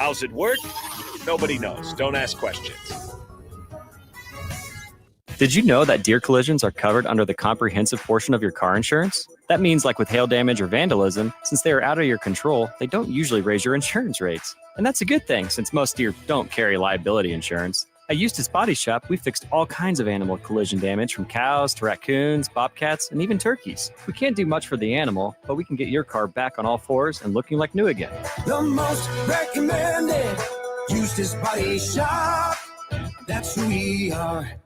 How's it work? Nobody knows. Don't ask questions. Did you know that deer collisions are covered under the comprehensive portion of your car insurance? That means, like with hail damage or vandalism, since they are out of your control, they don't usually raise your insurance rates. And that's a good thing, since most deer don't carry liability insurance. At Eustace Body Shop, we fixed all kinds of animal collision damage, from cows to raccoons, bobcats, and even turkeys. We can't do much for the animal, but we can get your car back on all fours and looking like new again. The most recommended Eustace Body Shop. That's who we are.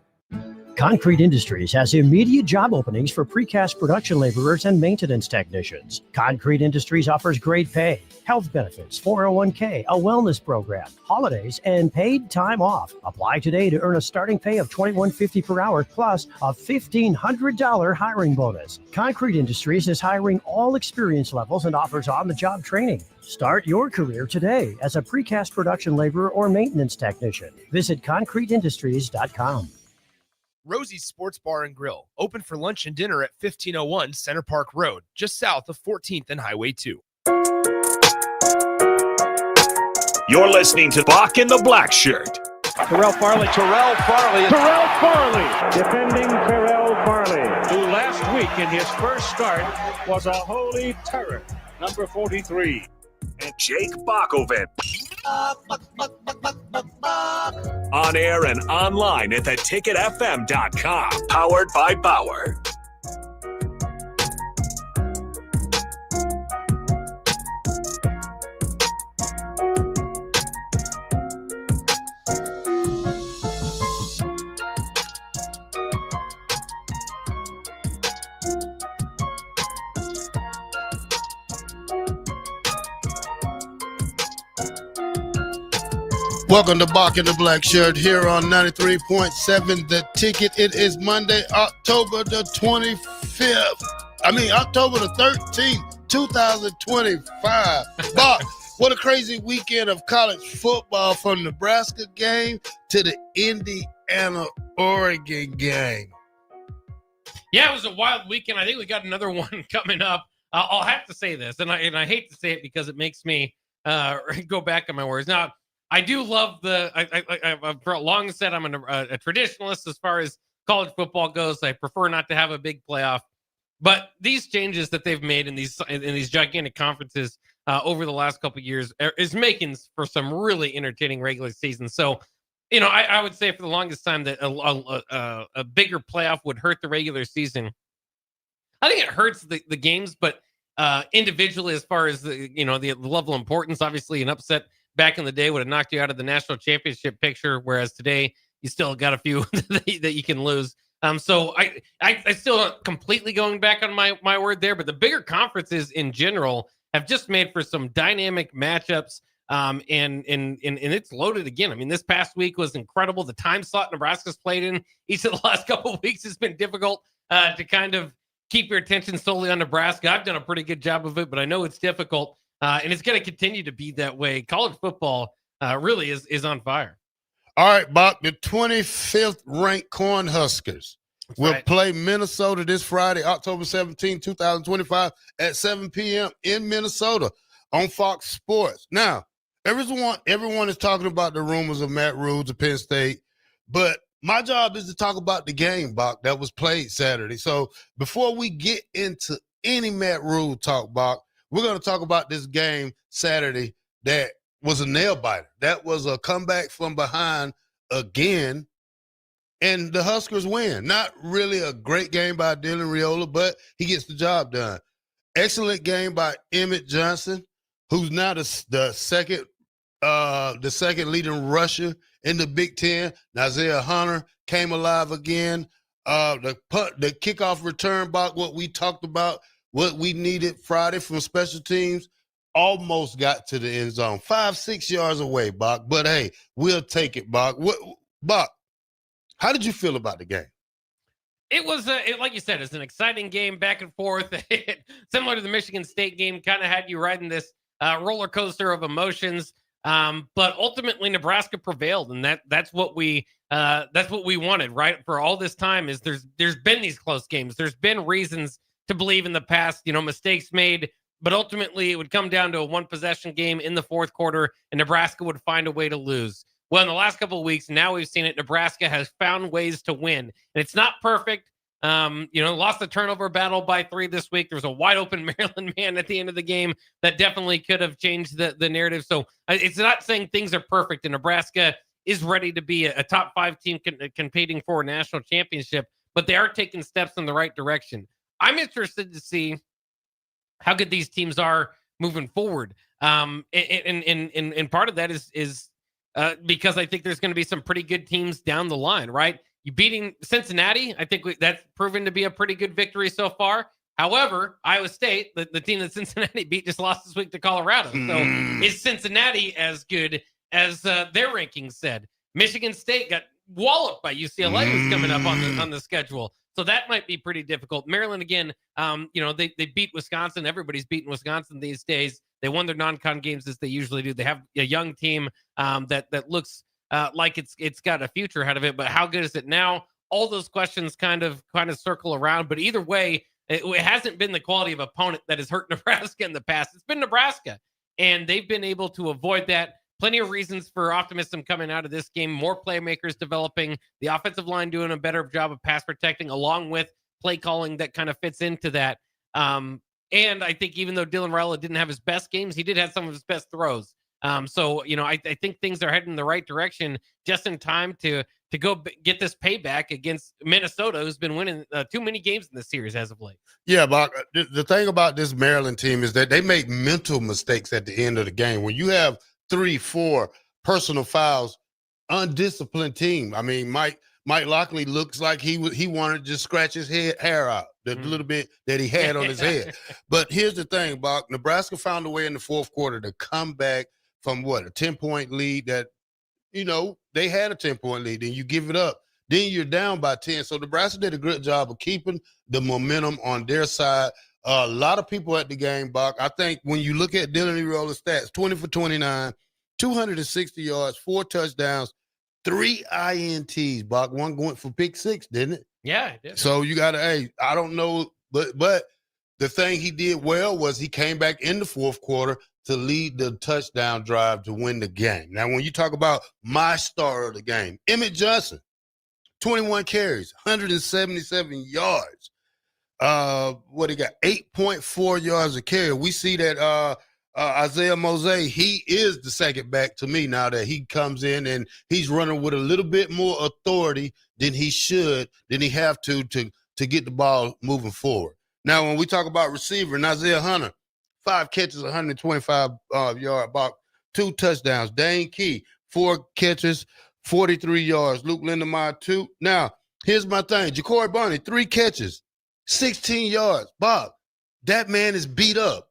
Concrete Industries has immediate job openings for precast production laborers and maintenance technicians. Concrete Industries offers great pay, health benefits, 401k, a wellness program, holidays, and paid time off. Apply today to earn a starting pay of $21.50 per hour plus a $1,500 hiring bonus. Concrete Industries is hiring all experience levels and offers on-the-job training. Start your career today as a precast production laborer or maintenance technician. Visit concreteindustries.com. Rosie's Sports Bar and Grill, open for lunch and dinner at 1501 Center Park Road, just south of 14th and Highway 2. You're listening to Bock the Blackshirt. Terrell Farley. Defending Terrell Farley, who last week in his first start was a holy terror. Number 43. And Jake Bockoven. On air and online at theticketfm.com. Powered by Bauer. Welcome to Bock the Blackshirt here on 93.7 The Ticket. It is Monday, October the 13th, 2025. Bock, what a crazy weekend of college football, from Nebraska game to the Indiana-Oregon game. Yeah, it was a wild weekend. I think we got another one coming up. I'll have to say this, and I hate to say it because it makes me go back on my words. Now, I do love I've for a long said I'm a traditionalist as far as college football goes. I prefer not to have a big playoff, but these changes that they've made in these gigantic conferences over the last couple of years is making for some really entertaining regular seasons. So, I would say for the longest time that a bigger playoff would hurt the regular season. I think it hurts the games, but individually, as far as the level of importance, obviously an upset back in the day would have knocked you out of the national championship picture, whereas today you still got a few that you can lose. So I still not completely going back on my word there, but the bigger conferences in general have just made for some dynamic matchups. And it's loaded again. I mean, this past week was incredible. The time slot Nebraska's played in each of the last couple of weeks has been difficult to kind of keep your attention solely on Nebraska. I've done a pretty good job of it, but I know it's difficult. And it's going to continue to be that way. College football really is on fire. All right, Bock, the 25th ranked Cornhuskers will play Minnesota this Friday, October 17, 2025 at 7 p.m. in Minnesota on Fox Sports. Now, everyone is talking about the rumors of Matt Rule to Penn State, but my job is to talk about the game, Bock, that was played Saturday. So before we get into any Matt Rule talk, Bock, we're going to talk about this game Saturday that was a nail-biter. That was a comeback from behind again, and the Huskers win. Not really a great game by Dylan Raiola, but he gets the job done. Excellent game by Emmett Johnson, who's now the second leading rusher in the Big Ten. Isaiah Hunter came alive again. The kickoff return, Bock, what we talked about, what we needed Friday from special teams, almost got to the end zone. 5-6 yards away, Bock. But, hey, we'll take it, Bock. Bock, how did you feel about the game? It was, like you said, it's an exciting game, back and forth. Similar to the Michigan State game, kind of had you riding this roller coaster of emotions. But ultimately, Nebraska prevailed, and that's what we wanted, right? For all this time, is there's been these close games. There's been reasons to believe in the past, mistakes made but ultimately it would come down to a one-possession game in the fourth quarter, and Nebraska would find a way to lose. Well, in the last couple of weeks, now we've seen it. Nebraska has found ways to win, and it's not perfect. Lost the turnover battle by 3 this week. There was a wide open Maryland man at the end of the game that definitely could have changed the narrative. So it's not saying things are perfect, and Nebraska is ready to be a top 5 team competing for a national championship, but they are taking steps in the right direction. I'm interested to see how good these teams are moving forward. And part of that is because I think there's going to be some pretty good teams down the line, right? You beating Cincinnati, I think that's proven to be a pretty good victory so far. However, Iowa State, the team that Cincinnati beat, just lost this week to Colorado. So is Cincinnati as good as their rankings said? Michigan State got walloped by UCLA who's coming up on the schedule. So that might be pretty difficult. Maryland, again, they beat Wisconsin. Everybody's beating Wisconsin these days. They won their non-con games as they usually do. They have a young team that looks like it's got a future ahead of it, but how good is it now? All those questions kind of circle around. But either way, it hasn't been the quality of opponent that has hurt Nebraska in the past. It's been Nebraska, and they've been able to avoid that. Plenty of reasons for optimism coming out of this game. More playmakers developing, the offensive line doing a better job of pass protecting, along with play calling that kind of fits into that. And I think even though Dylan Raiola didn't have his best games, he did have some of his best throws. I think things are heading in the right direction just in time to go get this payback against Minnesota, who's been winning too many games in this series as of late. Yeah, Bock, the thing about this Maryland team is that they make mental mistakes at the end of the game. When you have 3-4 personal fouls, undisciplined team. I mean, Mike Lockley looks like he wanted to just scratch his hair out, the little bit that he had on his head. But here's the thing, Bock. Nebraska found a way in the fourth quarter to come back from a 10-point lead that, they had a 10-point lead. Then you give it up. Then you're down by 10. So Nebraska did a good job of keeping the momentum on their side. A lot of people at the game, Bock. I think when you look at Dylan Raiola's stats, 20 for 29, 260 yards, 4 touchdowns, 3 INTs, Bock. One going for pick 6, didn't it? Yeah, it did. So you got to, I don't know, but the thing he did well was he came back in the fourth quarter to lead the touchdown drive to win the game. Now, when you talk about my star of the game, Emmett Johnson, 21 carries, 177 yards. What he got? 8.4 yards a carry. We see that Isaiah Mose, he is the second back to me now that he comes in and he's running with a little bit more authority than he should, than he have to get the ball moving forward. Now, when we talk about receiver, Isaiah Hunter, 5 catches, 125 yard Bock, 2 touchdowns. Dane Key, 4 catches, 43 yards. Luke Lindemeyer, 2. Now, here's my thing. Ja'Cory Barney, 3 catches, 16 yards. Bob, that man is beat up.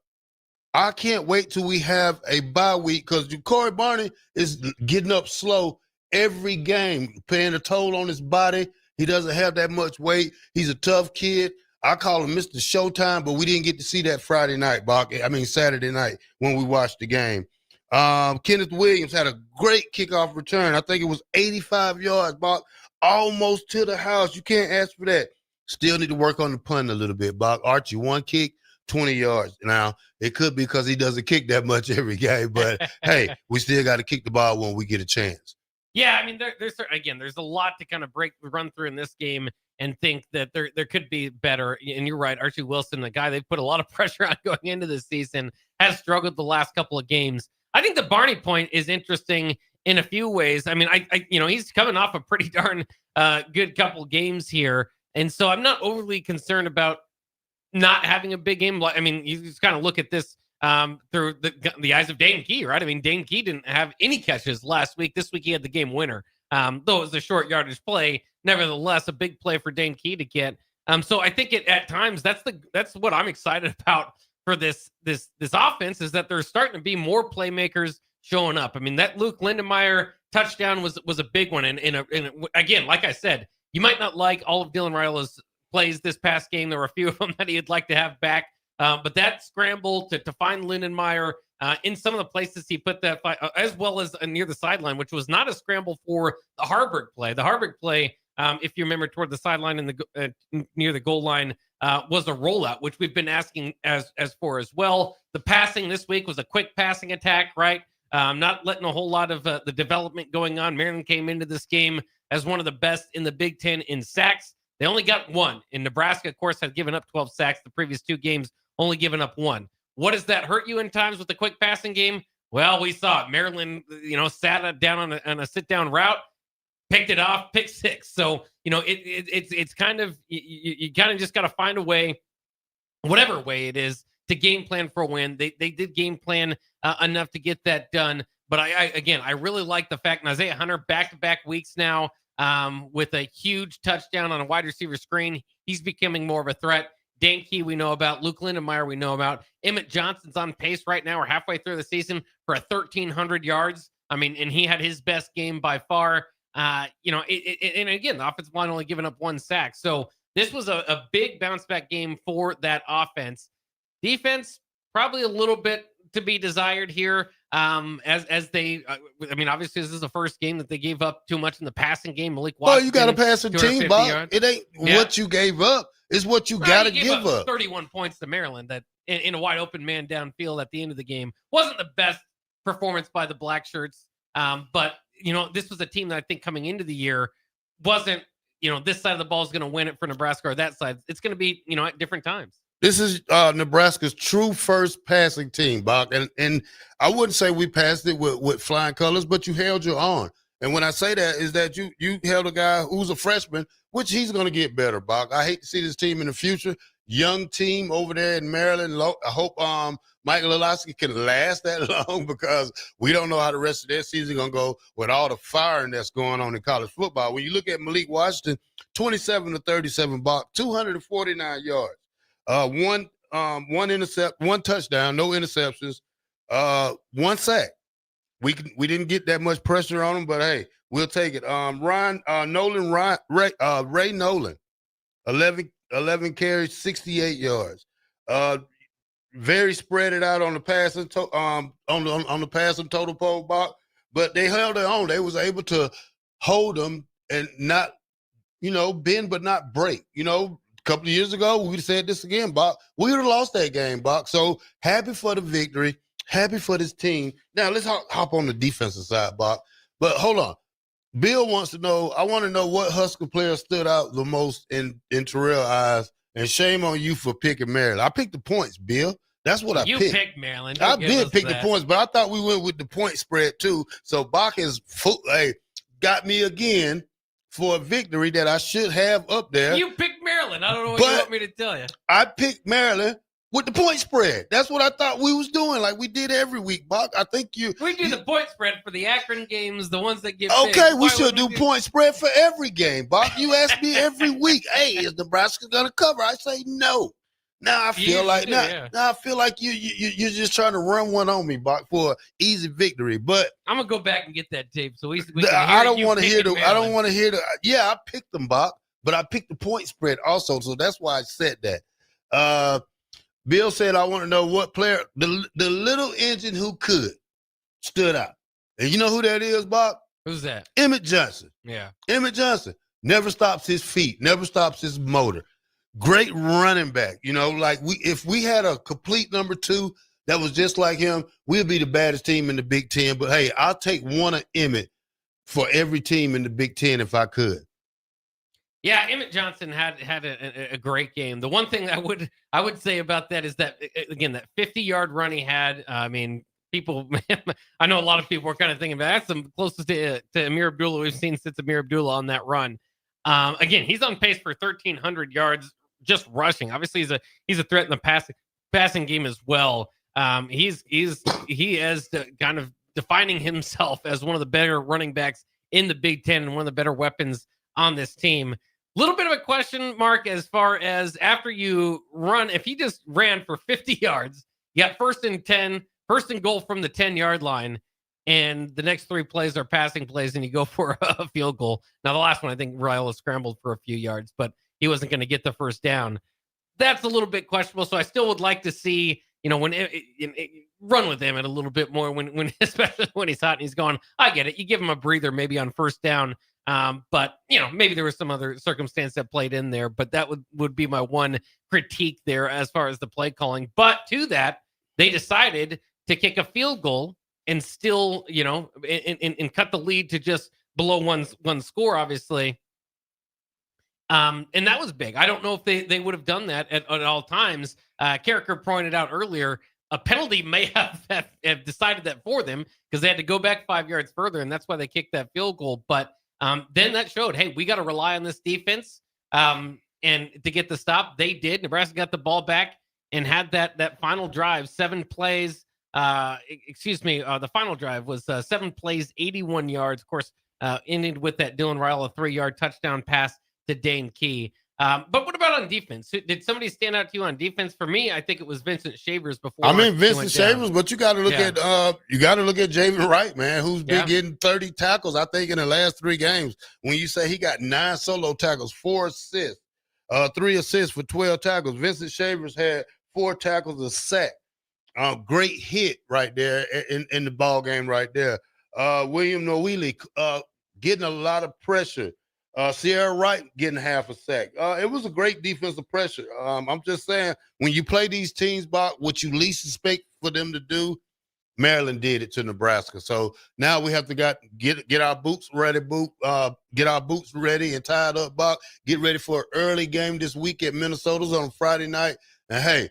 I can't wait till we have a bye week because Ja'Cory Barney is getting up slow every game, paying a toll on his body. He doesn't have that much weight. He's a tough kid. I call him Mr. Showtime, but we didn't get to see that Saturday night when we watched the game. Kenneth Williams had a great kickoff return. I think it was 85 yards, Bock, almost to the house. You can't ask for that. Still need to work on the punt a little bit, Bock. Archie, 1 kick, 20 yards. Now, it could be because he doesn't kick that much every game, but hey, we still got to kick the ball when we get a chance. Yeah, I mean, there's a lot to kind of run through in this game and think that there could be better. And you're right, Archie Wilson, the guy they've put a lot of pressure on going into this season, has struggled the last couple of games. I think the Barney point is interesting in a few ways. I mean, he's coming off a pretty darn good couple games here, and so I'm not overly concerned about not having a big game. I mean, you just kind of look at this through the eyes of Dane Key, right? I mean, Dane Key didn't have any catches last week. This week he had the game winner. Though it was a short yardage play, nevertheless, a big play for Dane Key to get. So I think at times that's what I'm excited about for this offense, is that there's starting to be more playmakers showing up. I mean, that Luke Lindemeyer touchdown was a big one. And again, like I said, you might not like all of Dylan Raiola's plays this past game. There were a few of them that he'd like to have back. But that scramble to find Lindenmeyer in some of the places he put that, as well as near the sideline, which was not a scramble for the Harburg play. The Harburg play if you remember, toward the sideline in the near the goal line was a rollout, which we've been asking as for as well. The passing this week was a quick passing attack, right? Not letting a whole lot of the development going on. Maryland came into this game as one of the best in the Big Ten in sacks. They only got one. In Nebraska, of course, had given up 12 sacks the previous 2 games, only given up 1. What does that hurt you in times with the quick passing game? Well, we saw it. Maryland, sat down on a sit-down route, picked it off, pick 6. So, it's kind of, you kind of just got to find a way, whatever way it is, to game plan for a win. They did game plan enough to get that done. But I really like the fact, and Isaiah Hunter back-to-back weeks now with a huge touchdown on a wide receiver screen. He's becoming more of a threat. Dan Key we know about. Luke Lindenmeyer we know about. Emmett Johnson's on pace right now. We're halfway through the season for 1,300 yards. I mean, and he had his best game by far. And again, the offensive line only giving up 1 sack. So this was a big bounce back game for that offense. Defense, probably a little bit to be desired here. As they, obviously this is the first game that they gave up too much in the passing game. Malik Watson. Well, you got to pass a team, Bob. It ain't what you gave up. It's what you got to give up. 31 points to Maryland that in a wide open man downfield at the end of the game. Wasn't the best performance by the Blackshirts. But, this was a team that I think coming into the year wasn't, this side of the ball is going to win it for Nebraska or that side. It's going to be, at different times. This is Nebraska's true first passing team, Bach. And I wouldn't say we passed it with flying colors, but you held your own. And when I say that is that you held a guy who's a freshman, which he's going to get better, Bach. I hate to see this team in the future. Young team over there in Maryland. I hope Michael Olowski can last that long because we don't know how the rest of their season is going to go with all the firing that's going on in college football. When you look at Malik Washington, 27-37, Bach, 249 yards. One intercept, 1 touchdown, no interceptions, 1 sack. We didn't get that much pressure on him, but hey, we'll take it. Ray Nolan, 11 carries, 68 yards. Very spread it out on the passing on the passing total pole box, but they held their own. They was able to hold them and not, bend but not break. A couple of years ago, we said this again, Bach. We would have lost that game, Bach. So happy for the victory. Happy for this team. Now, let's hop on the defensive side, Bach. But hold on. Bill wants to know, I want to know what Husker player stood out the most in Terrell's eyes, and shame on you for picking Maryland. I picked the points, Bill. That's what I picked. You picked Maryland. I did pick the points, but I thought we went with the point spread too. So Bach has got me again for a victory that I should have up there. You picked Maryland. I don't know what you want me to tell you. I picked Maryland with the point spread. That's what I thought we was doing, like we did every week, Bach. I think we do the point spread for the Akron games, the ones that get okay. big. We should do point spread for every game, Bach. You ask me every week, hey, is Nebraska gonna cover? I say no. Now I feel like now I feel like you're just trying to run one on me, Bach, for an easy victory. But I'm gonna go back and get that tape. So we I don't want to hear the. I don't want to hear the. Yeah, I picked them, Bach, but I picked the point spread also. So that's why I said that. Bill said, I want to know what player, the little engine who could, stood out. And you know who that is, Bob? Who's that? Emmett Johnson. Yeah. Emmett Johnson. Never stops his feet, never stops his motor. Great running back. If we had a complete number 2 that was just like him, we'd be the baddest team in the Big Ten. But, hey, I'll take one of Emmett for every team in the Big Ten if I could. Yeah, Emmett Johnson had a great game. The one thing I would say about that is that, again, that 50-yard run he had, people, I know a lot of people were kind of thinking about that's the closest to Amir Abdullah we've seen since Amir Abdullah on that run. Again, he's on pace for 1,300 yards just rushing. Obviously, he's a threat in the passing game as well. He is kind of defining himself as one of the better running backs in the Big Ten and one of the better weapons on this team. Little bit of a question mark as far as after you run, if he just ran for 50 yards, you got first and goal from the 10-yard line, and the next 3 plays are passing plays, and you go for a field goal. Now, the last one, I think Raiola scrambled for a few yards, but he wasn't going to get the first down. That's a little bit questionable, so I still would like to see, when run with him a little bit more, when especially when he's hot and he's gone. I get it. You give him a breather maybe on first down. But, maybe there was some other circumstance that played in there, but that would be my one critique there as far as the play calling. But to that, they decided to kick a field goal and still, and cut the lead to just below one score, obviously. And that was big. I don't know if they would have done that at all times. Carricker pointed out earlier, a penalty may have decided that for them because they had to go back 5 yards further, and that's why they kicked that field goal. But then that showed, hey, we got to rely on this defense and to get the stop. They did. Nebraska got the ball back and had that final drive, 7 plays. The final drive was 7 plays, 81 yards. Of course, ended with that Dylan Ryle, a 3-yard touchdown pass to Dane Key. But what about on defense? Did somebody stand out to you on defense? For me, I think it was Vincent Shavers before. Vincent Shavers, but you got to look at Javen Wright, man, who's been getting 30 tackles, I think, in the last 3 games. When you say he got 9 solo tackles, 4 assists, 3 assists for 12 tackles. Vincent Shavers had 4 tackles, a sack. Great hit right there in the ball game right there. William Noeli getting a lot of pressure. Sierra Wright getting half a sack. It was a great defensive pressure. I'm just saying, when you play these teams, Bob, what you least expect for them to do, Maryland did it to Nebraska. So now we have to get our boots ready, get our boots ready and tied up, Bob. Get ready for an early game this week at Minnesota's on Friday night. And hey,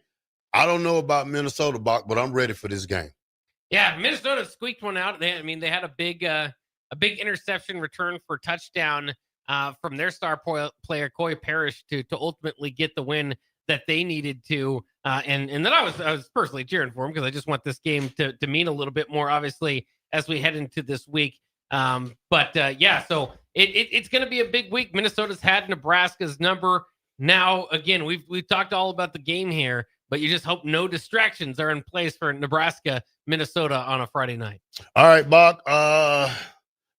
I don't know about Minnesota, Bob, but I'm ready for this game. Yeah, Minnesota squeaked one out. They had a big interception return for touchdown from their star player, Coy Parrish, to ultimately get the win that they needed to. And then I was personally cheering for him because I just want this game to mean a little bit more, obviously, as we head into this week. So it's going to be a big week. Minnesota's had Nebraska's number. Now, again, we've talked all about the game here, but you just hope no distractions are in place for Nebraska, Minnesota on a Friday night. All right, Bach.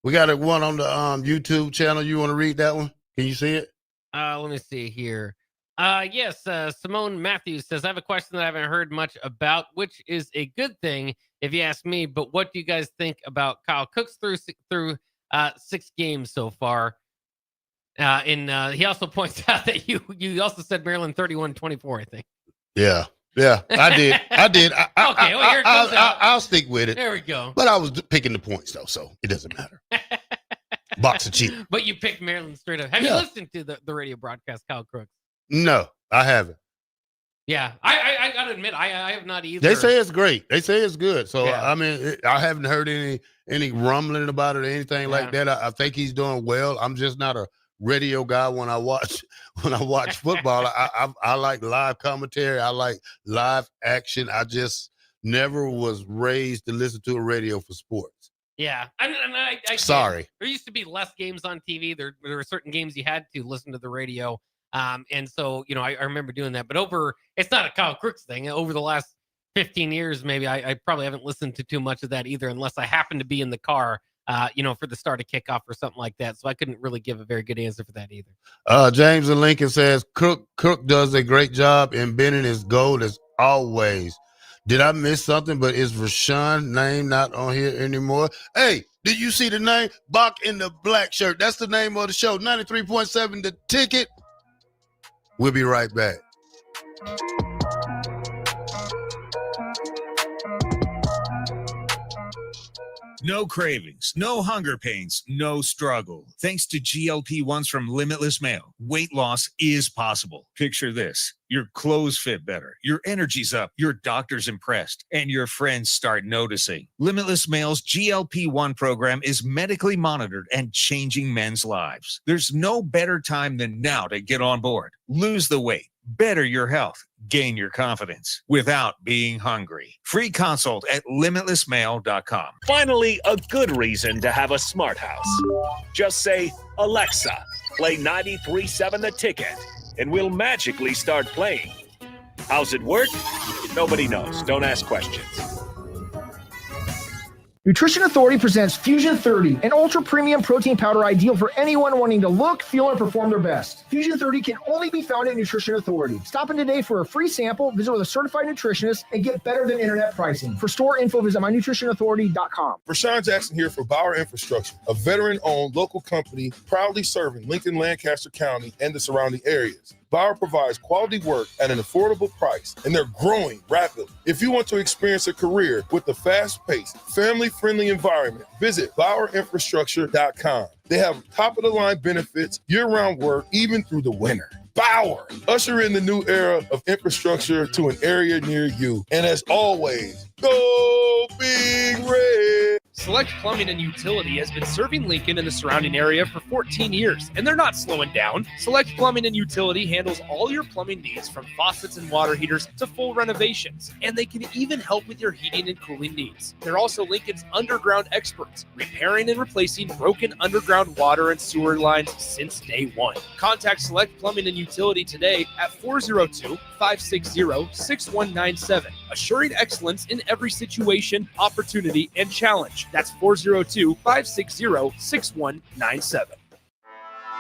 We got one on the YouTube channel. You want to read that one? Can you see it? Let me see here. Yes, Simone Matthews says, I have a question that I haven't heard much about, which is a good thing if you ask me, but what do you guys think about Kyle Cooks through 6 games so far? And he also points out that you also said Maryland 31-24, I think. Yeah, I did. Okay, well, here it comes out. I'll stick with it. There we go. But I was picking the points, though, so it doesn't matter. Box of cheap. But you picked Maryland straight up. Have you listened to the radio broadcast, Kyle Crooks? No, I haven't. Yeah, I got to admit, I have not either. They say it's great. They say it's good. So, I haven't heard any rumbling about it or anything like that. I think he's doing well. I'm just not a radio guy when I watch football. I like live commentary. I like live action. I just never was raised to listen to a radio for sports. Yeah. I sorry. There used to be less games on TV. There were certain games you had to listen to the radio. And so, I remember doing that. But it's not a Kyle Crooks thing. Over the last 15 years, maybe I probably haven't listened to too much of that either, unless I happen to be in the car for the start of kickoff or something like that. So I couldn't really give a very good answer for that either. James and Lincoln says Cook does a great job in bending his gold as always. Did I miss something? But is Rashawn's name not on here anymore? Hey, did you see the name? Bock in the Blackshirt. That's the name of the show. 93.7 The Ticket. We'll be right back. No cravings, no hunger pains, no struggle. Thanks to GLP-1s from Limitless Mail, weight loss is possible. Picture this. Your clothes fit better, your energy's up, your doctor's impressed, and your friends start noticing. Limitless Mail's GLP-1 program is medically monitored and changing men's lives. There's no better time than now to get on board. Lose the weight, better your health, gain your confidence without being hungry. Free consult at limitlessmail.com. Finally, a good reason to have a smart house. Just say, Alexa, play 93.7 The Ticket, and we'll magically start playing. How's it work? Nobody knows. Don't ask questions. Nutrition Authority presents Fusion 30, an ultra-premium protein powder ideal for anyone wanting to look, feel, and perform their best. Fusion 30 can only be found at Nutrition Authority. Stop in today for a free sample, visit with a certified nutritionist, and get better than internet pricing. For store info, visit mynutritionauthority.com. Rashawn Jackson here for Bauer Infrastructure, a veteran-owned local company proudly serving Lincoln, Lancaster County, and the surrounding areas. Bauer provides quality work at an affordable price, and they're growing rapidly. If you want to experience a career with a fast-paced, family-friendly environment, visit BauerInfrastructure.com. They have top-of-the-line benefits, year-round work, even through the winter. Bauer, usher in the new era of infrastructure to an area near you. And as always, go Big Red! Select Plumbing and Utility has been serving Lincoln and the surrounding area for 14 years, and they're not slowing down. Select Plumbing and Utility handles all your plumbing needs, from faucets and water heaters to full renovations, and they can even help with your heating and cooling needs. They're also Lincoln's underground experts, repairing and replacing broken underground water and sewer lines since day one. Contact Select Plumbing and Utility today at 402-560-6197, assuring excellence in every situation, opportunity, and challenge. That's 402-560-6197.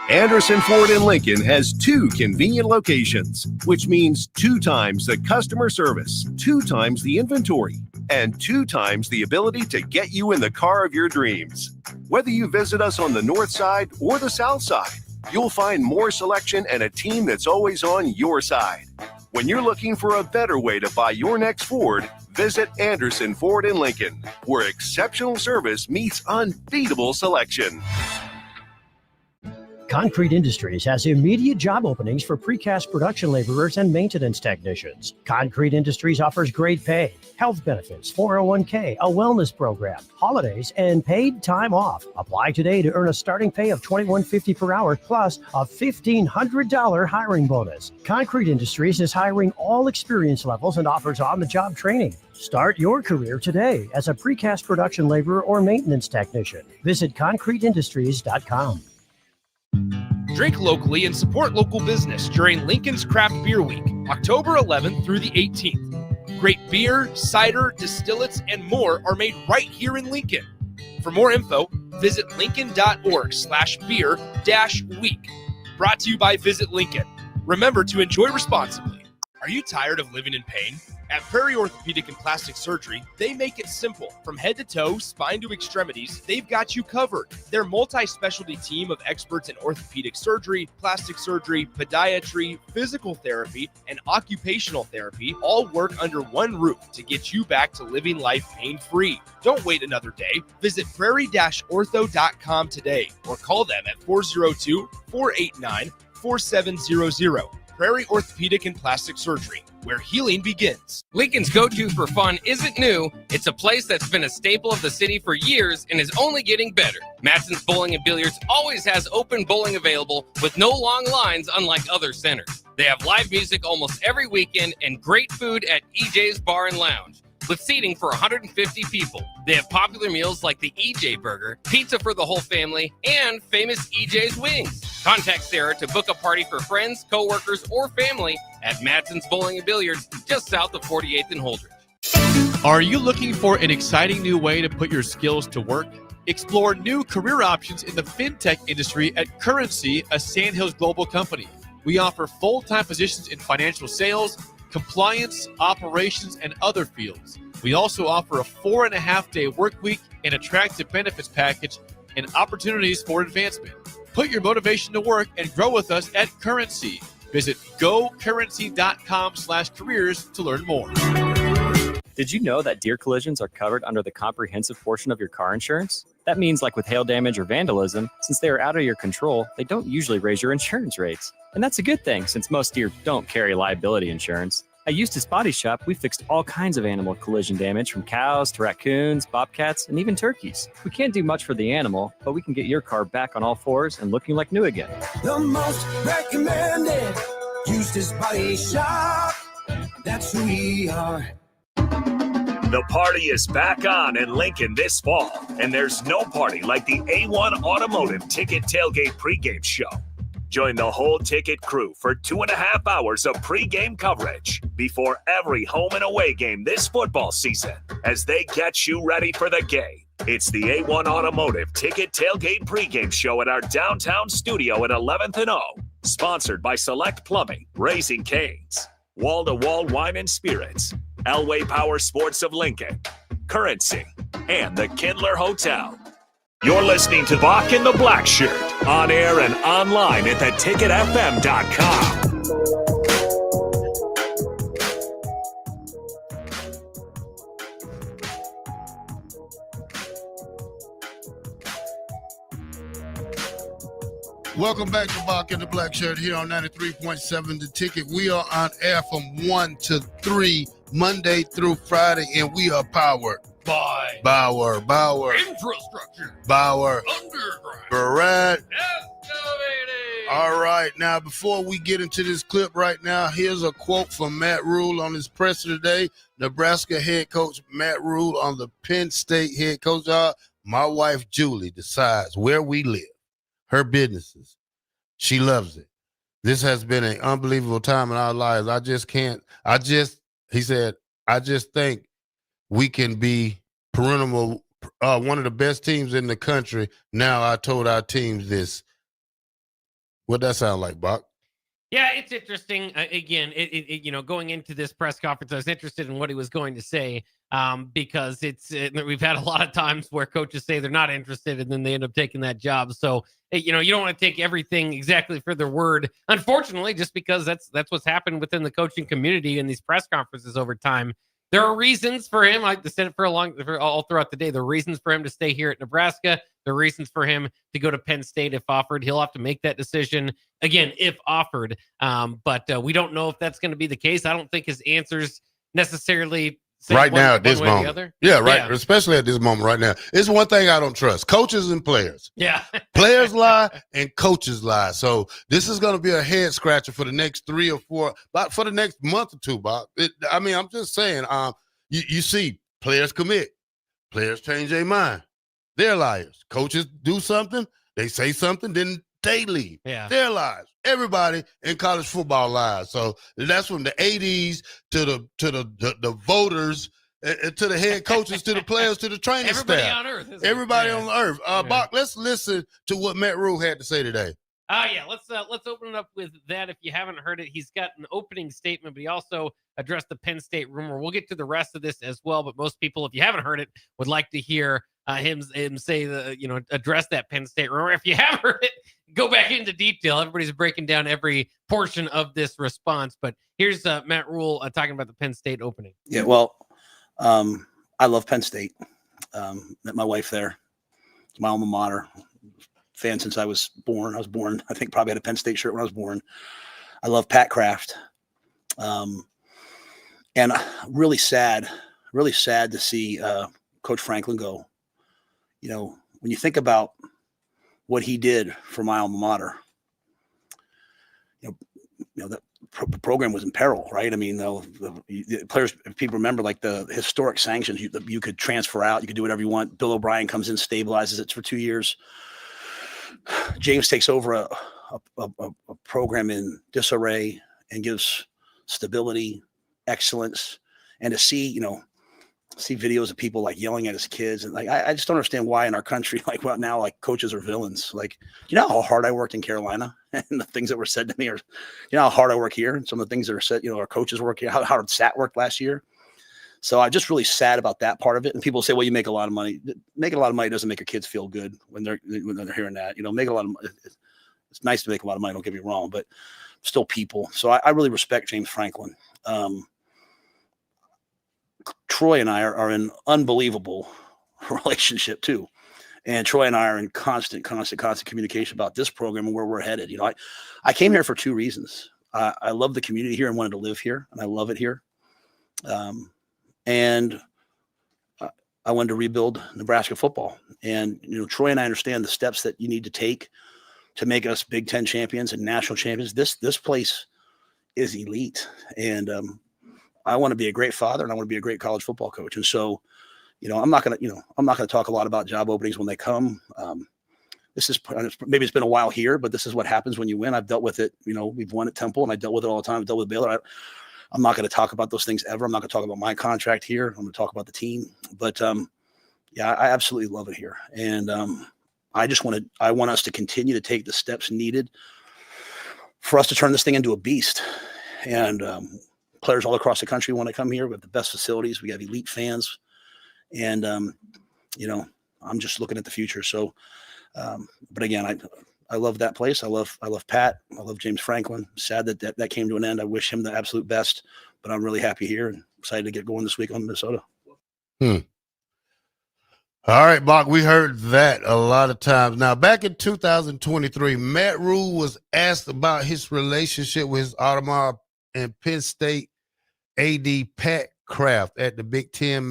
Anderson Ford in Lincoln has 2 convenient locations, which means 2 times the customer service, 2 times the inventory, and 2 times the ability to get you in the car of your dreams. Whether you visit us on the north side or the south side, you'll find more selection and a team that's always on your side. When you're looking for a better way to buy your next Ford, visit Anderson Ford in Lincoln, where exceptional service meets unbeatable selection. Concrete Industries has immediate job openings for precast production laborers and maintenance technicians. Concrete Industries offers great pay, health benefits, 401k, a wellness program, holidays, and paid time off. Apply today to earn a starting pay of $21.50 per hour plus a $1,500 hiring bonus. Concrete Industries is hiring all experience levels and offers on-the-job training. Start your career today as a precast production laborer or maintenance technician. Visit concreteindustries.com. Drink locally and support local business during Lincoln's Craft Beer Week, October 11th through the 18th. Great beer, cider, distillates, and more are made right here in Lincoln. For more info, visit lincoln.org/beer-week. Brought to you by Visit Lincoln. Remember to enjoy responsibly. Are you tired of living in pain? At Prairie Orthopedic and Plastic Surgery, they make it simple. From head to toe, spine to extremities, they've got you covered. Their multi-specialty team of experts in orthopedic surgery, plastic surgery, podiatry, physical therapy, and occupational therapy all work under one roof to get you back to living life pain-free. Don't wait another day. Visit prairie-ortho.com today or call them at 402-489-4700. Prairie Orthopedic and Plastic Surgery, where healing begins. Lincoln's go-to for fun isn't new. It's a place that's been a staple of the city for years and is only getting better. Matson's Bowling and Billiards always has open bowling available with no long lines, unlike other centers. They have live music almost every weekend and great food at EJ's Bar and Lounge, with seating for 150 people. They have popular meals like the EJ Burger, pizza for the whole family, and famous EJ's Wings. Contact Sarah to book a party for friends, coworkers, or family at Matson's Bowling and Billiards, just south of 48th and Holdridge. Are you looking for an exciting new way to put your skills to work? Explore new career options in the fintech industry at Currency, a Sandhills global company. We offer full-time positions in financial sales, compliance, operations, and other fields. We also offer a 4.5-day work week, an attractive benefits package, and opportunities for advancement. Put your motivation to work and grow with us at Currency. Visit gocurrency.com/careers to learn more. Did you know that deer collisions are covered under the comprehensive portion of your car insurance? That means, like with hail damage or vandalism, since they are out of your control, they don't usually raise your insurance rates. And that's a good thing, since most deer don't carry liability insurance. At Eustace Body Shop, we fixed all kinds of animal collision damage, from cows to raccoons, bobcats, and even turkeys. We can't do much for the animal, but we can get your car back on all fours and looking like new again. The most recommended Eustace Body Shop. That's who we are. The party is back on in Lincoln this fall, and there's no party like the A1 Automotive Ticket Tailgate pregame show. Join the whole ticket crew for 2.5 hours of pregame coverage before every home and away game this football season as they get you ready for the game. It's the A1 Automotive Ticket Tailgate Pregame Show at our downtown studio at 11th and O. Sponsored by Select Plumbing, Raising Cane's, Wall to Wall Wine and Spirits, Elway Power Sports of Lincoln, Currency, and the Kindler Hotel. You're listening to Bock the Blackshirt, on air and online at theticketfm.com. Welcome back to Bock the Blackshirt here on 93.7 The Ticket. We are on air from 1 to 3, Monday through Friday, and we are powered by Bauer. Infrastructure. Bauer. Underground. Barrett. Excavating. All right, now before we get into this clip right now, here's a quote from Matt Rule on his presser today. Nebraska head coach Matt Rule on the Penn State head coach. My wife Julie decides where we live. Her businesses. She loves it. This has been an unbelievable time in our lives. He said, I just think we can be perennial, one of the best teams in the country. Now I told our teams this. What'd that sound like, Bock? Yeah, it's interesting. Again, going into this press conference, I was interested in what he was going to say because we've had a lot of times where coaches say they're not interested and then they end up taking that job. So, you don't want to take everything exactly for their word, unfortunately, just because that's what's happened within the coaching community in these press conferences over time. There are reasons for him. I said it for all throughout the day. There are reasons for him to stay here at Nebraska. There are reasons for him to go to Penn State if offered. He'll have to make that decision again if offered. But we don't know if that's going to be the case. I don't think his answers necessarily say right one, now at this one way or the moment. other. Yeah, right. Yeah. Especially at this moment right now. It's one thing I don't trust: coaches and players. Yeah, players lie and coaches lie. So this is going to be a head scratcher for the next 3 or 4, for the next month or two, Bob. I'm just saying. You see, players commit, players change their mind. They're liars. Coaches do something, they say something, then they leave. Yeah, they're liars. Everybody in college football lies. So that's from the ADs to the voters, to the head coaches, to the players, to the training everybody staff. On earth. Everybody on earth. Bock, let's listen to what Matt Rule had to say today. Let's open it up with that. If you haven't heard it, he's got an opening statement, but he also addressed the Penn State rumor. We'll get to the rest of this as well, but most people, if you haven't heard it, would like to hear him say address that Penn State rumor. If you haven't heard it, go back into detail. Everybody's breaking down every portion of this response, but here's Matt Rule talking about the Penn State opening. Yeah, well, I love Penn State. Met my wife there. It's my alma mater. Fan since I was born. I think probably had a Penn State shirt when I was born. I love Pat Kraft. And really sad to see Coach Franklin go. When you think about what he did for my alma mater, the program was in peril, right? I mean, the players, if people remember, like the historic sanctions, you could transfer out, you could do whatever you want. Bill O'Brien comes in, stabilizes it for 2 years. James takes over a program in disarray and gives stability, excellence, and to see videos of people like yelling at his kids, and like I just don't understand why in our country now coaches are villains. Like, how hard I worked in Carolina and the things that were said to me, or how hard I work here and some of the things that are said. Our coaches work here, how hard Sat worked last year. So I'm just really sad about that part of it. And people say, well, you make a lot of money. Making a lot of money doesn't make your kids feel good when they're hearing that. Make a lot of money. It's nice to make a lot of money, don't get me wrong, but still people. So I really respect James Franklin. Troy and I are in unbelievable relationship too. And Troy and I are in constant communication about this program and where we're headed. I came here for 2 reasons. I love the community here and wanted to live here, and I love it here. And I wanted to rebuild Nebraska football. And, Troy and I understand the steps that you need to take to make us Big Ten champions and national champions. This place is elite. And I want to be a great father, and I want to be a great college football coach. And so, I'm not going to talk a lot about job openings when they come. Maybe it's been a while here, but this is what happens when you win. I've dealt with it. We've won at Temple, and I dealt with it all the time. I dealt with Baylor. I'm not going to talk about those things ever. I'm not going to talk about my contract here. I'm going to talk about the team. But, Yeah, I absolutely love it here. And I want us to continue to take the steps needed for us to turn this thing into a beast. And players all across the country want to come here. We have the best facilities. We have elite fans. And, I'm just looking at the future. So, but again, I love that place. I love Pat. I love James Franklin. Sad that came to an end. I wish him the absolute best, but I'm really happy here and excited to get going this week on Minnesota. All right, Bock, we heard that a lot of times. Now, back in 2023, Matt Rule was asked about his relationship with his Audemars and Penn State AD Pat Kraft at the Big Ten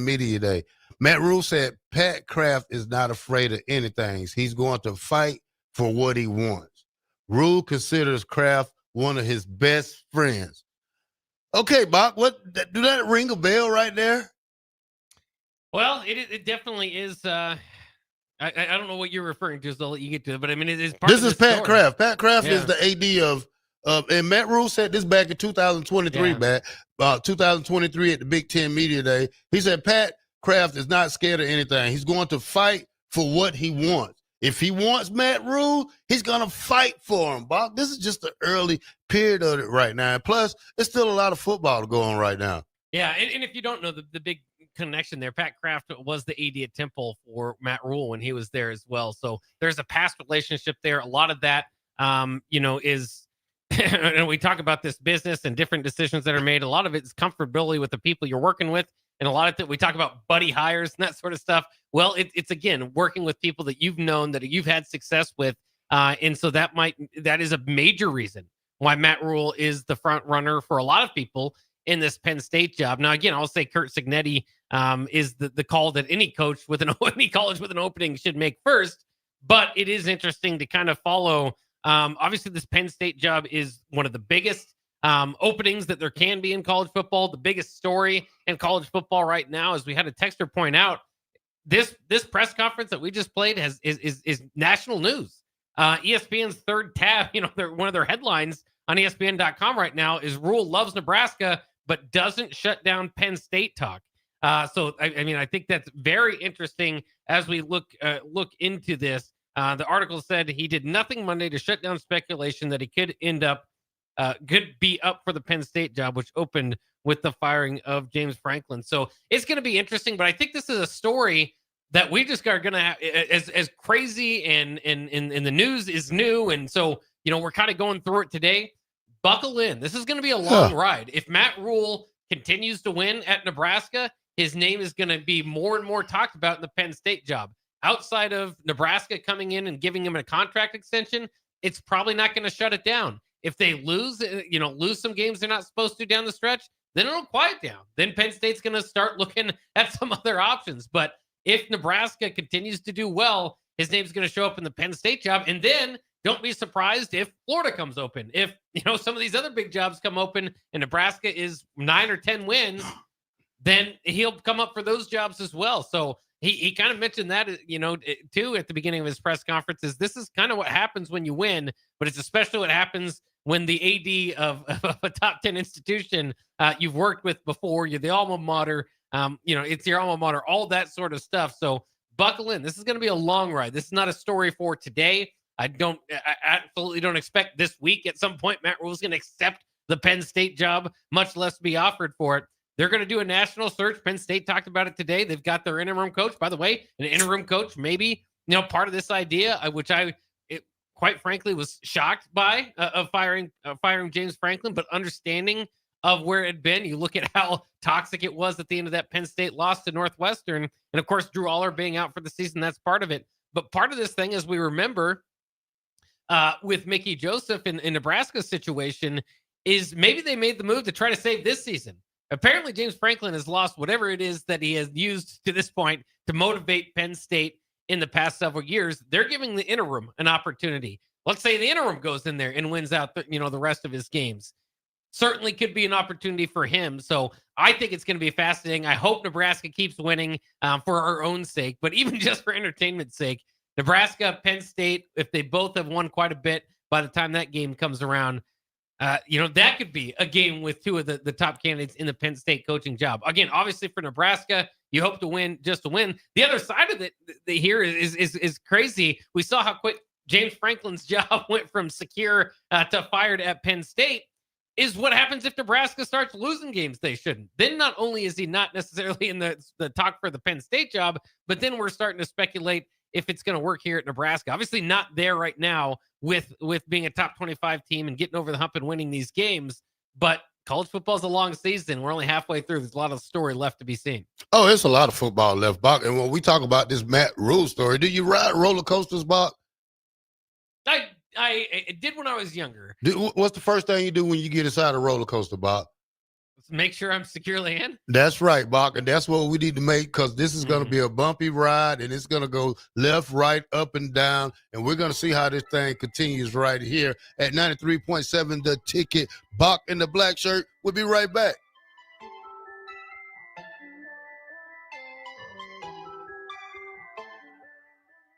Media Day. Matt Rule said Pat Kraft is not afraid of anything. He's going to fight for what he wants. Rule considers Kraft one of his best friends. Okay, Bock, do that ring a bell right there? Well, it definitely is. I don't know what you're referring to, so I'll let you get to it. But I mean, it is part this of the is Pat story. Kraft. Pat Kraft is the AD of, and Matt Rule said this back in 2023, 2023 at the Big Ten Media Day. He said Pat Kraft is not scared of anything. He's going to fight for what he wants. If he wants Matt Rule, he's going to fight for him, Bock. This is just the early period of it right now. And plus, there's still a lot of football to go on right now. Yeah, and if you don't know the big connection there, Pat Kraft was the AD at Temple for Matt Rule when he was there as well. So there's a past relationship there. A lot of that, is, and we talk about this business and different decisions that are made. A lot of it is comfortability with the people you're working with. And a lot of it, we talk about buddy hires and that sort of stuff. Well, it's again, working with people that you've known, that you've had success with. And so that is a major reason why Matt Rule is the front runner for a lot of people in this Penn State job. Now, again, I'll say Curt Cignetti is the call that any coach with any college with an opening should make first. But it is interesting to kind of follow. Obviously, this Penn State job is one of the biggest openings that there can be in college football. The biggest story in college football right now, as we had a texter point out, this press conference that we just played is national news. ESPN's third tab, one of their headlines on ESPN.com right now is Rule loves Nebraska, but doesn't shut down Penn State talk. So I think that's very interesting as we look into this. The article said he did nothing Monday to shut down speculation that he could be up for the Penn State job, which opened with the firing of James Franklin. So it's going to be interesting, but I think this is a story that we just are going to have as crazy and the news is new. And so, we're kind of going through it today. Buckle in. This is going to be a long ride. If Matt Rule continues to win at Nebraska, his name is going to be more and more talked about in the Penn State job. Outside of Nebraska coming in and giving him a contract extension, it's probably not going to shut it down. If they lose some games they're not supposed to down the stretch, then it'll quiet down. Then Penn State's going to start looking at some other options. But if Nebraska continues to do well, his name's going to show up in the Penn State job. And then don't be surprised if Florida comes open. If, some of these other big jobs come open and Nebraska is 9 or 10 wins, then he'll come up for those jobs as well. So he kind of mentioned that, too, at the beginning of his press conferences. This is kind of what happens when you win, but it's especially what happens when the AD of a top 10 institution you've worked with before, you're the alma mater, it's your alma mater, all that sort of stuff. So buckle in. This is going to be a long ride. This is not a story for today. I absolutely don't expect this week at some point Matt Rule is going to accept the Penn State job, much less be offered for it. They're going to do a national search. Penn State talked about it today. They've got their interim coach. By the way, an interim coach, maybe, part of this idea, which quite frankly was shocked by of firing James Franklin, but understanding of where it had been. You look at how toxic it was at the end of that Penn State loss to Northwestern. And of course, Drew Aller being out for the season, that's part of it. But part of this thing, as we remember with Mickey Joseph in Nebraska's situation, is maybe they made the move to try to save this season. Apparently, James Franklin has lost whatever it is that he has used to this point to motivate Penn State in the past several years. They're giving the interim an opportunity. Let's say the interim goes in there and wins out the rest of his games. Certainly could be an opportunity for him. So I think it's going to be fascinating. I hope Nebraska keeps winning for our own sake, but even just for entertainment's sake, Nebraska, Penn State, if they both have won quite a bit by the time that game comes around, that could be a game with two of the top candidates in the Penn State coaching job. Again, obviously for Nebraska, You hope to win just to win. The other side of it here is crazy. We saw how quick James Franklin's job went from secure to fired at Penn State. Is what happens if Nebraska starts losing games they shouldn't. Then not only is he not necessarily in the talk for the Penn State job, but then we're starting to speculate if it's going to work here at Nebraska. Obviously not there right now with being a top 25 team and getting over the hump and winning these games, but college football is a long season. We're only halfway through. There's a lot of story left to be seen. Oh, it's a lot of football left, Bach. And when we talk about this Matt Rule story, do you ride roller coasters, Bach? I did when I was younger. What's the first thing you do when you get inside a roller coaster, Bach? Make sure I'm securely in. That's right, Bach, and that's what we need to make, because this is going to be a bumpy ride, and it's going to go left, right, up, and down, and we're going to see how this thing continues right here at 93.7 The Ticket. Bock in the Black Shirt. We'll be right back.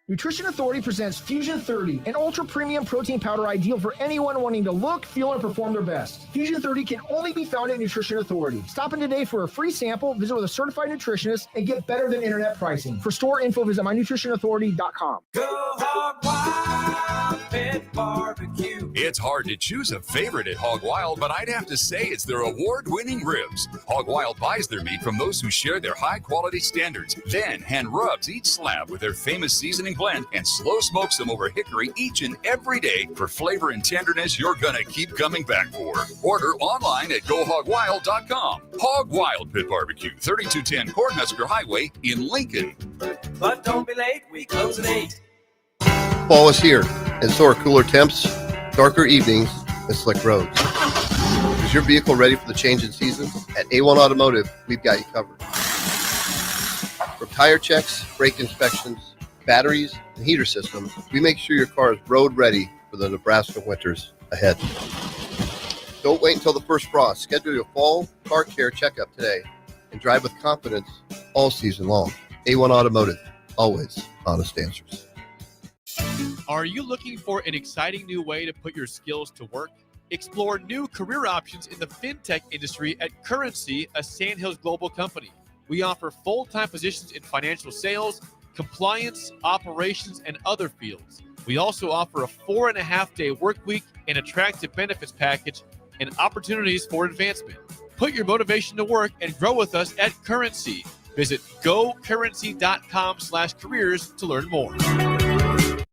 Nutrition Authority presents Fusion 30, an ultra premium protein powder ideal for anyone wanting to look, feel, and perform their best. Fusion 30 can only be found at Nutrition Authority. Stop in today for a free sample, visit with a certified nutritionist, and get better than internet pricing. For store info, visit mynutritionauthority.com. Go Hog Wild Pet Barbecue. It's hard to choose a favorite at Hog Wild, but I'd have to say it's their award-winning ribs. Hog Wild buys their meat from those who share their high-quality standards, then hand rubs each slab with their famous seasoning blend and slow smokes them over hickory each and every day for flavor and tenderness you're gonna keep coming back for. Order online at GoHogWild.com. Hog Wild Pit Barbecue, 3210 Cornhusker Highway in Lincoln. But don't be late, we close at 8. Fall is here, and so are cooler temps, darker evenings, and slick roads. Is your vehicle ready for the change in season? At A1 Automotive, we've got you covered. From tire checks, brake inspections, batteries, and heater systems, we make sure your car is road ready for the Nebraska winters ahead. Don't wait until the first frost. Schedule your fall car care checkup today and drive with confidence all season long. A1 Automotive, always honest answers. Are you looking for an exciting new way to put your skills to work? Explore new career options in the fintech industry at Currency, a Sandhills global company. We offer full-time positions in financial sales, compliance, operations, and other fields. We also offer a 4.5-day work week, an attractive benefits package, and opportunities for advancement. Put your motivation to work and grow with us at Currency. Visit gocurrency.com/careers to learn more.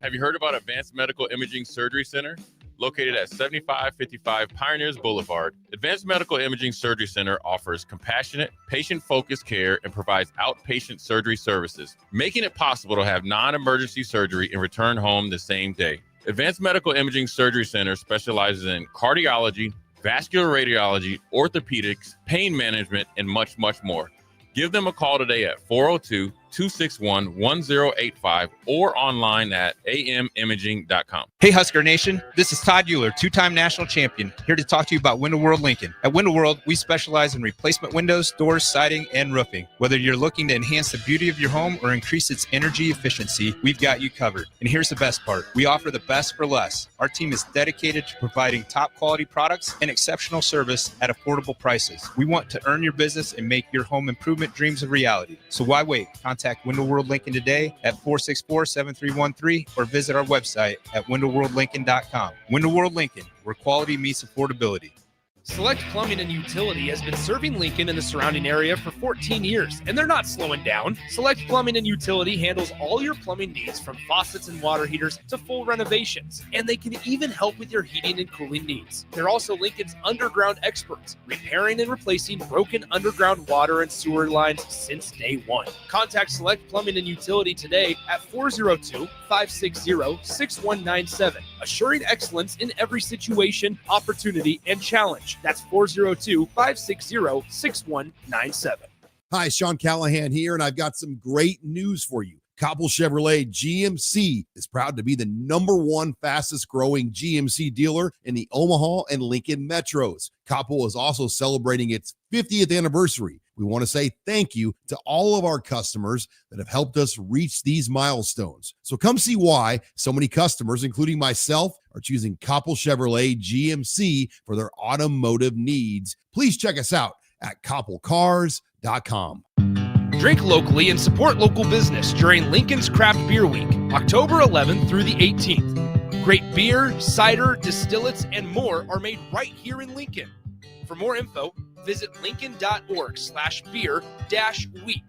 Have you heard about Advanced Medical Imaging Surgery Center? Located at 7555 Pioneers Boulevard, Advanced Medical Imaging Surgery Center offers compassionate, patient-focused care and provides outpatient surgery services, making it possible to have non-emergency surgery and return home the same day. Advanced Medical Imaging Surgery Center specializes in cardiology, vascular radiology, orthopedics, pain management, and much, much more. Give them a call today at 402-261-1085 or online at amimaging.com. Hey, Husker Nation. This is Todd Euler, two-time national champion, here to talk to you about Window World Lincoln. At Window World, we specialize in replacement windows, doors, siding, and roofing. Whether you're looking to enhance the beauty of your home or increase its energy efficiency, we've got you covered. And here's the best part. We offer the best for less. Our team is dedicated to providing top-quality products and exceptional service at affordable prices. We want to earn your business and make your home improvement dreams a reality. So why wait? Contact Window World Lincoln today at 464-7313 or visit our website at windowworldlincoln.com. Window World Lincoln, where quality meets affordability. Select Plumbing and Utility has been serving Lincoln and the surrounding area for 14 years, and they're not slowing down. Select Plumbing and Utility handles all your plumbing needs, from faucets and water heaters to full renovations, and they can even help with your heating and cooling needs. They're also Lincoln's underground experts, repairing and replacing broken underground water and sewer lines since day one. Contact Select Plumbing and Utility today at 402-560-6197, assuring excellence in every situation, opportunity, and challenge. That's 402-560-6197. Hi, Sean Callahan here, and I've got some great news for you. Koppel Chevrolet GMC is proud to be the #1 fastest growing GMC dealer in the Omaha and Lincoln metros. Koppel is also celebrating its 50th anniversary. We want to say thank you to all of our customers that have helped us reach these milestones. So come see why so many customers, including myself, are choosing Koppel Chevrolet GMC for their automotive needs. Please check us out at koppelcars.com. Drink locally and support local business during Lincoln's Craft Beer Week, October 11th through the 18th. Great beer, cider, distillates, and more are made right here in Lincoln. For more info, visit lincoln.org/beer-week.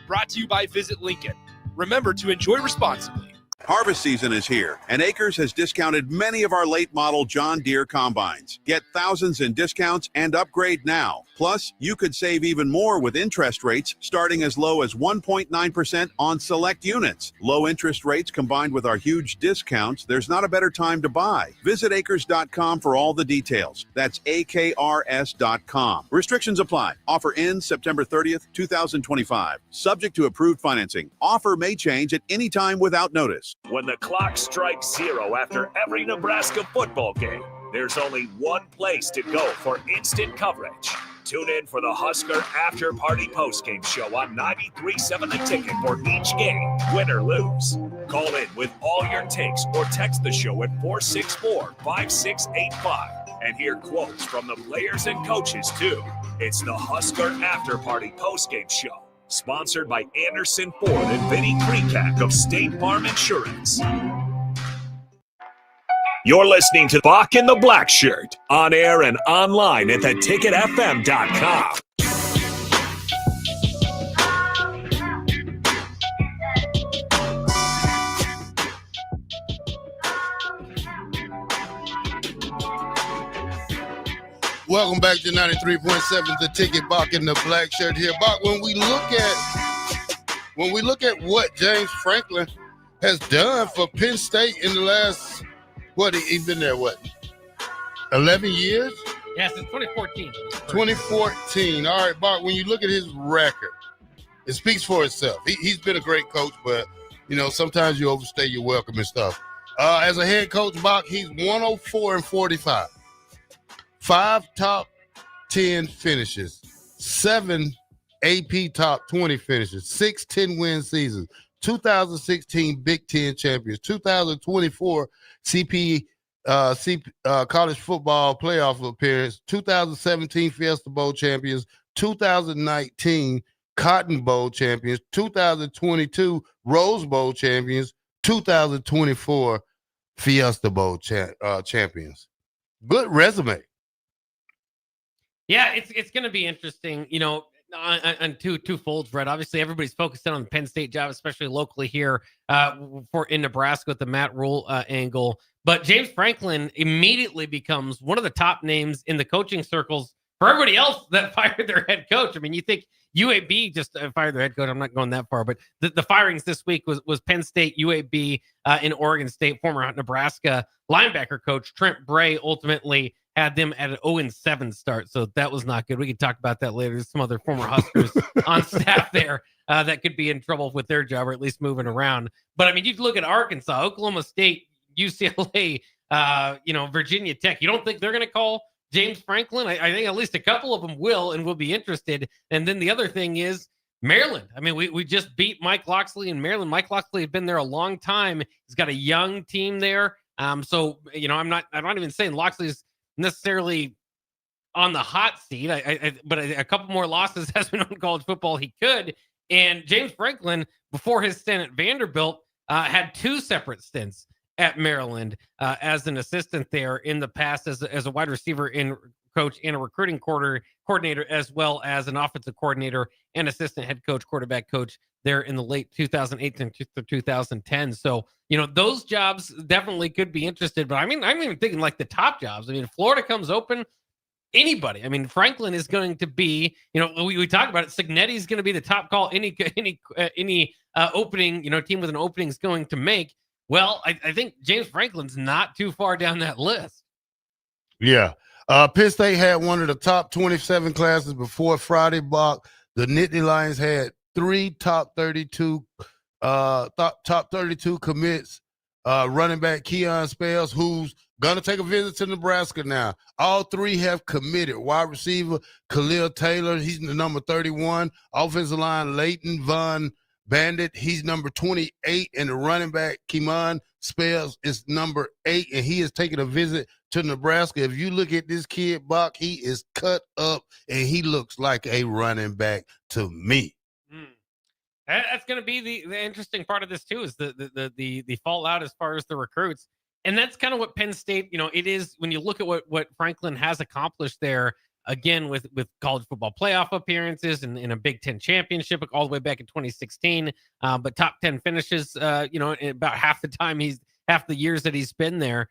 Brought to you by Visit Lincoln. Remember to enjoy responsibly. Harvest season is here, and Acres has discounted many of our late model John Deere combines. Get thousands in discounts and upgrade now. Plus, you could save even more with interest rates starting as low as 1.9% on select units. Low interest rates combined with our huge discounts, there's not a better time to buy. Visit acres.com for all the details. That's AKRS.com. Restrictions apply. Offer ends September 30th, 2025. Subject to approved financing. Offer may change at any time without notice. When the clock strikes 0 after every Nebraska football game, there's only one place to go for instant coverage. Tune in for the Husker After Party Postgame Show on 93.7 The Ticket for each game, win or lose. Call in with all your takes or text the show at 464-5685 and hear quotes from the players and coaches, too. It's the Husker After Party Postgame Show. Sponsored by Anderson Ford and Vinny Krikak of State Farm Insurance. You're listening to Bock the Blackshirt, on air and online at theticketfm.com. Welcome back to 93.7 The Ticket. Bock the Blackshirt here. Bock, when we look at what James Franklin has done for Penn State in the last, he's been there 11 years? Yeah, since 2014. 2014. All right, Bock, when you look at his record, it speaks for itself. He's been a great coach, but sometimes you overstay your welcome and stuff. As a head coach, Bock, he's 104-45. 5 top 10 finishes, 7 AP top 20 finishes, 6 10-win seasons, 2016 Big Ten champions, 2024 college football playoff appearance, 2017 Fiesta Bowl champions, 2019 Cotton Bowl champions, 2022 Rose Bowl champions, 2024 Fiesta Bowl champions. Good resume. Yeah, it's going to be interesting, on two folds, Brett. Obviously, everybody's focused in on the Penn State job, especially locally here in Nebraska with the Matt Rule angle. But James Franklin immediately becomes one of the top names in the coaching circles for everybody else that fired their head coach. I mean, you think UAB just fired their head coach. I'm not going that far, but the firings this week was Penn State, UAB, in Oregon State, former Nebraska linebacker coach Trent Bray ultimately had them at an 0-7 start. So that was not good. We can talk about that later. There's some other former Huskers on staff there that could be in trouble with their job, or at least moving around. But I mean, you look at Arkansas, Oklahoma State, UCLA, Virginia Tech. You don't think they're going to call James Franklin? I think at least a couple of them will and will be interested. And then the other thing is Maryland. I mean, we just beat Mike Locksley in Maryland. Mike Locksley has been there a long time. He's got a young team there. I'm not even saying Locksley's necessarily on the hot seat, but a couple more losses as we know in college football he could. And James Franklin, before his stint at Vanderbilt, had 2 separate stints at Maryland as an assistant there in the past as a wide receiver in coach and a recruiting coordinator, as well as an offensive coordinator and assistant head coach, quarterback coach there in the late 2008 and 2010. So, those jobs definitely could be interested, but I'm even thinking like the top jobs. I mean, if Florida comes open, anybody. I mean, Franklin is going to be, we talk about it. Signetti is going to be the top call. Any opening, team with an opening is going to make. Well, I think James Franklin's not too far down that list. Yeah. Penn State had one of the top 27 classes before Friday, Bock. The Nittany Lions had 3 top 32 commits. Running back Keon Spells, who's going to take a visit to Nebraska now. All 3 have committed. Wide receiver Khalil Taylor, he's the number 31. Offensive line Leighton Von Bandit, he's number 28. And the running back Keon Spells is number 8, and he is taking a visit to Nebraska. If you look at this kid, Bock, he is cut up, and he looks like a running back to me. That's going to be the interesting part of this too, is the fallout as far as the recruits. And that's kind of what Penn State, it is when you look at what Franklin has accomplished there, again, with college football playoff appearances and in a Big Ten championship all the way back in 2016. But top 10 finishes, about half the years that he's been there,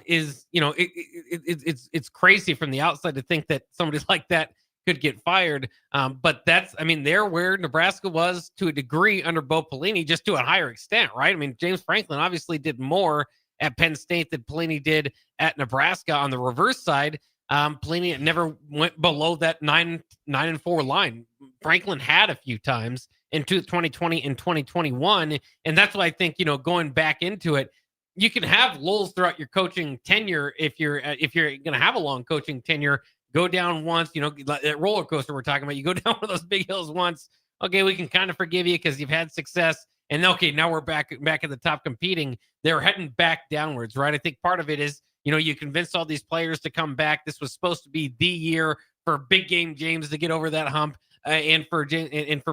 it's crazy from the outside to think that somebody like that could get fired. But they're where Nebraska was to a degree under Bo Pelini, just to a higher extent, right? I mean, James Franklin obviously did more at Penn State than Pelini did at Nebraska. On the reverse side, Pelini never went below that 9-4 line. Franklin had a few times in 2020 and 2021. And that's why I think, going back into it, you can have lulls throughout your coaching tenure. If you're going to have a long coaching tenure, go down once, that roller coaster we're talking about, you go down one of those big hills once. Okay, we can kind of forgive you because you've had success. And okay, now we're back at the top competing. They're heading back downwards, right? I think part of it is, you convinced all these players to come back. This was supposed to be the year for big game James to get over that hump, and for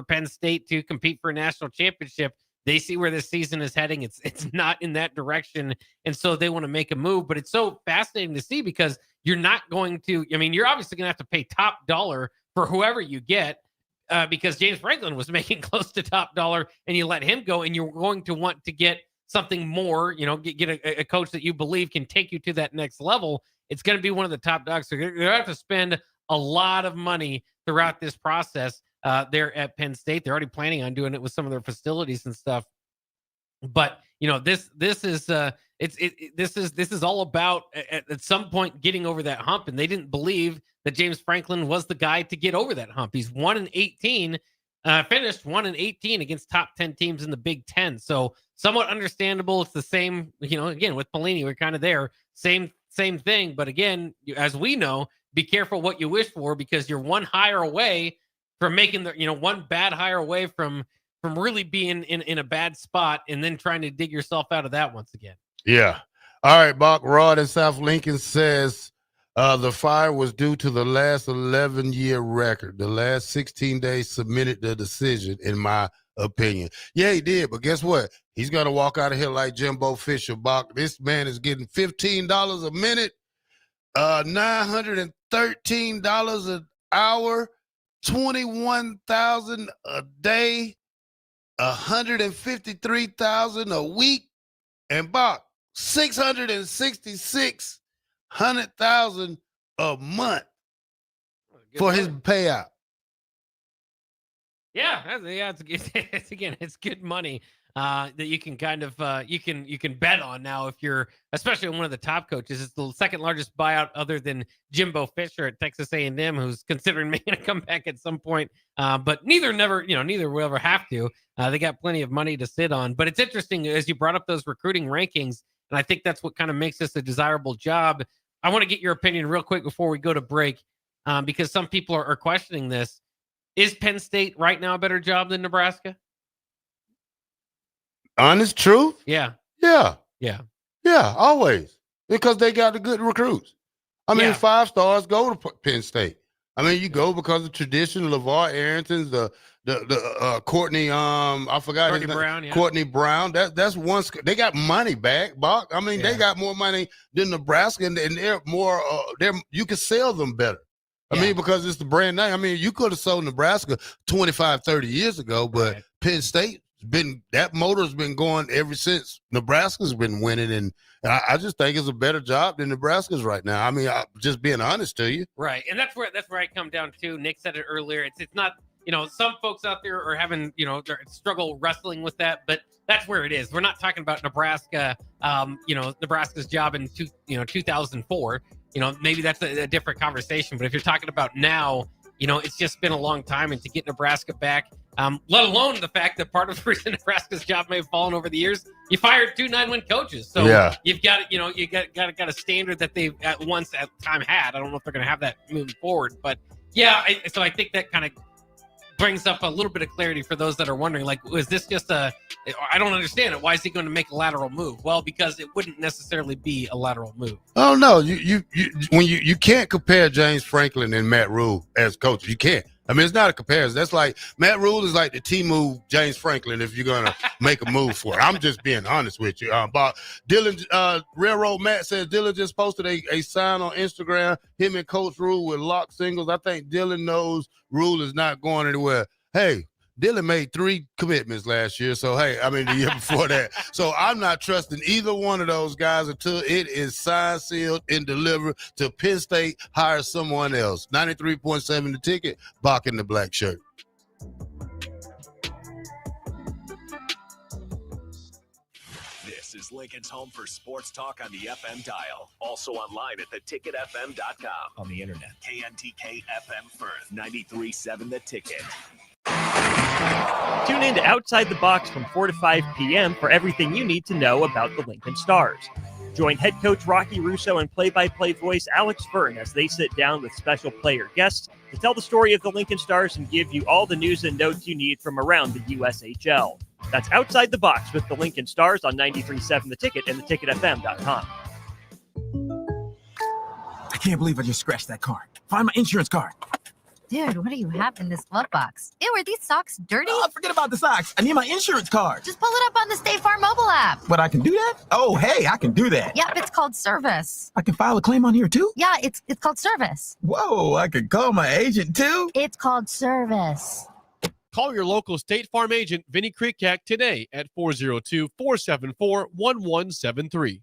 Penn State to compete for a national championship. They see where this season is heading. It's not in that direction, and so they want to make a move. But it's so fascinating to see because you're not going to. I mean, you're obviously going to have to pay top dollar for whoever you get. Because James Franklin was making close to top dollar and you let him go, and you're going to want to get something more, get a coach that you believe can take you to that next level. It's going to be one of the top dogs. So you're going to have to spend a lot of money throughout this process there at Penn State. They're already planning on doing it with some of their facilities and stuff. But, this is all about at some point getting over that hump, and they didn't believe that James Franklin was the guy to get over that hump. He's 1-18, finished 1-18 against top 10 teams in the Big Ten. So somewhat understandable. It's the same, again, with Pelini, we're kind of there. Same thing. But again, as we know, be careful what you wish for, because you're one hire away from making one bad hire away from really being in a bad spot and then trying to dig yourself out of that once again. Yeah. All right, Bock. Rod in South Lincoln says the fire was due to the last 11-year record. The last 16 days submitted the decision, in my opinion. Yeah, he did. But guess what? He's going to walk out of here like Jimbo Fisher, Bock. This man is getting $15 a minute, $913 an hour, $21,000 a day, $153,000 a week, and Bock, $666,000 a month for his payout. Yeah, it's good money that you can kind of you can bet on now if you're, especially one of the top coaches. It's the second largest buyout other than Jimbo Fisher at Texas A&M, who's considering making a comeback at some point. But neither will ever have to. They got plenty of money to sit on. But it's interesting as you brought up those recruiting rankings, and I think that's what kind of makes this a desirable job. I want to get your opinion real quick before we go to break, because some people are questioning this. Is Penn State right now a better job than Nebraska? Honest truth? Yeah. Yeah. Yeah. Yeah, always. Because they got the good recruits. I mean, 5 stars go to Penn State. I mean, you go because of tradition, LeVar Arrington's, the Courtney, I forgot his name. Brown, yeah. Courtney Brown. That's one. They got money back, Bock. I mean, they got more money than Nebraska, and they're more. You can sell them better. I mean, because it's the brand name. I mean, you could have sold Nebraska 25, 30 years ago, but Penn State that motor's been going ever since Nebraska's been winning, and I just think it's a better job than Nebraska's right now. I mean, I'm just being honest to you. Right, and that's where I come down to. Nick said it earlier. It's not, some folks out there are having, struggle wrestling with that, but that's where it is. We're not talking about Nebraska, Nebraska's job in 2004. Maybe that's a different conversation, but if you're talking about now, it's just been a long time, and to get Nebraska back, let alone the fact that part of the reason Nebraska's job may have fallen over the years, you fired 2 9-win coaches. So you've got, you got a standard that they've at time had. I don't know if they're going to have that moving forward, but so I think that kind of brings up a little bit of clarity for those that are wondering, like, is this just I don't understand it. Why is he going to make a lateral move? Well, because it wouldn't necessarily be a lateral move. Oh no, you can't compare James Franklin and Matt Rule as coaches. You can't. I mean, it's not a comparison. That's like Matt Rule is like the T-move James Franklin if you're gonna make a move for it. I'm just being honest with you. But Dylan, Railroad Matt says Dylan just posted a sign on Instagram. Him and Coach Rule with lock singles. I think Dylan knows Rule is not going anywhere. Hey, Dylan made 3 commitments last year. So, hey, I mean, the year before that. So I'm not trusting either one of those guys until it is signed, sealed, and delivered to Penn State hire someone else. 93.7 The Ticket, Bock the Blackshirt. This is Lincoln's home for sports talk on the FM dial. Also online at theticketfm.com. On the internet. KNTK FM Firth, 93.7 The Ticket. Tune in to Outside the Box from 4 to 5 p.m. for everything you need to know about the Lincoln Stars. Join head coach Rocky Russo and play-by-play voice Alex Fern as they sit down with special player guests to tell the story of the Lincoln Stars and give you all the news and notes you need from around the USHL. That's Outside the Box with the Lincoln Stars on 93.7 The Ticket and theticketfm.com. I can't believe I just scratched that card. Find my insurance card. Dude, what do you have in this glove box? Ew, are these socks dirty? Oh, forget about the socks. I need my insurance card. Just pull it up on the State Farm mobile app. But I can do that? Oh, hey, I can do that. Yep, it's called service. I can file a claim on here too? Yeah, it's called service. Whoa, I can call my agent too? It's called service. Call your local State Farm agent, Vinny Krikak, today at 402-474-1173.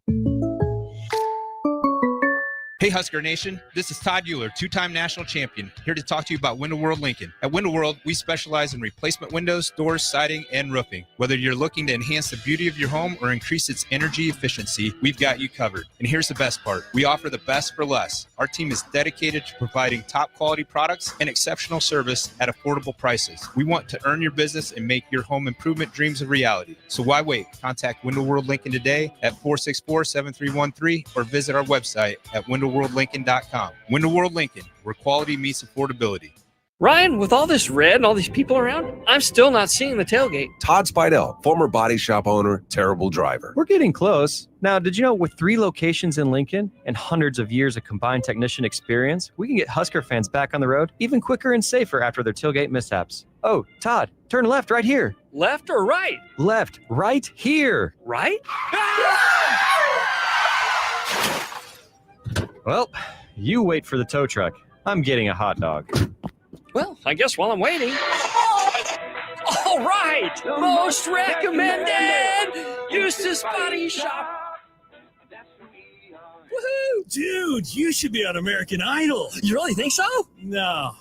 Hey Husker Nation, this is Todd Euler, 2-time national champion, here to talk to you about Window World Lincoln. At Window World, we specialize in replacement windows, doors, siding, and roofing. Whether you're looking to enhance the beauty of your home or increase its energy efficiency, we've got you covered. And here's the best part. We offer the best for less. Our team is dedicated to providing top quality products and exceptional service at affordable prices. We want to earn your business and make your home improvement dreams a reality. So why wait? Contact Window World Lincoln today at 464-7313 or visit our website at WindowWorldLincoln.com. Window World Lincoln, where quality meets affordability. Ryan, with all this red and all these people around, I'm still not seeing the tailgate. Todd Spidell, former body shop owner, terrible driver. We're getting close. Now, did you know with 3 locations in Lincoln and hundreds of years of combined technician experience, we can get Husker fans back on the road even quicker and safer after their tailgate mishaps? Oh, Todd, turn left right here. Left or right? Left, right here. Right? Well, you wait for the tow truck. I'm getting a hot dog. Well, I guess while I'm waiting. All right! Most recommended! Eustace Body Shop! Woohoo! Dude, you should be on American Idol. You really think so? No.